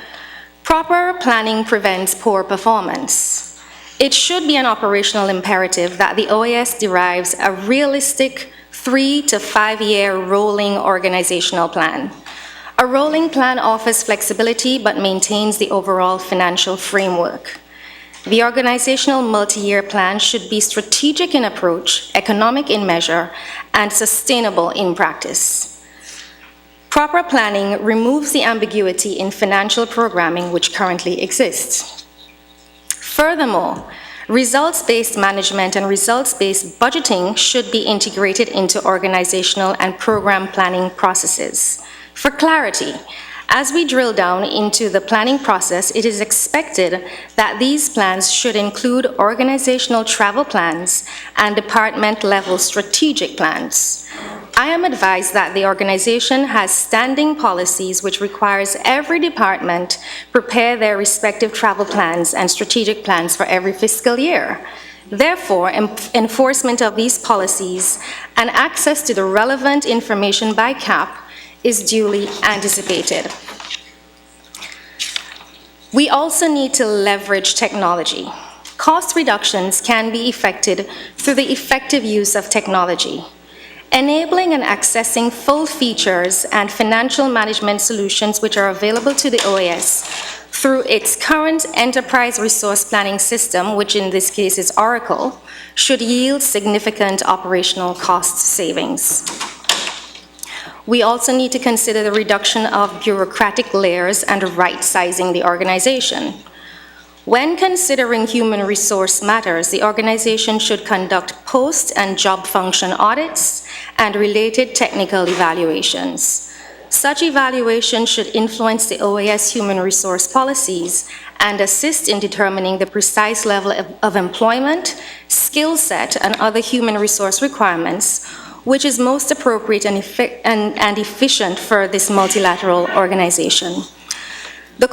proper planning prevents poor performance. It should be an operational imperative that the OAS derives a realistic 3 to 5 year rolling organizational plan. A rolling plan offers flexibility but maintains the overall financial framework. The organizational multi-year plan should be strategic in approach, economic in measure, and sustainable in practice. Proper planning removes the ambiguity in financial programming which currently exists. Furthermore, results-based management and results-based budgeting should be integrated into organizational and program planning processes. For clarity, as we drill down into the planning process, it is expected that these plans should include organizational travel plans and department-level strategic plans. I am advised that the organization has standing policies which requires every department prepare their respective travel plans and strategic plans for every fiscal year. Therefore, enforcement of these policies and access to the relevant information by CAP is duly anticipated. We also need to leverage technology. Cost reductions can be effected through the effective use of technology. Enabling and accessing full features and financial management solutions which are available to the OAS through its current enterprise resource planning system, which in this case is Oracle, should yield significant operational cost savings. We also need to consider the reduction of bureaucratic layers and right-sizing the organization. When considering human resource matters, the organization should conduct post and job function audits and related technical evaluations. Such evaluation should influence the OAS human resource policies and assist in determining the precise level of employment, skill set, and other human resource requirements, which is most appropriate and efficient for this multilateral organization.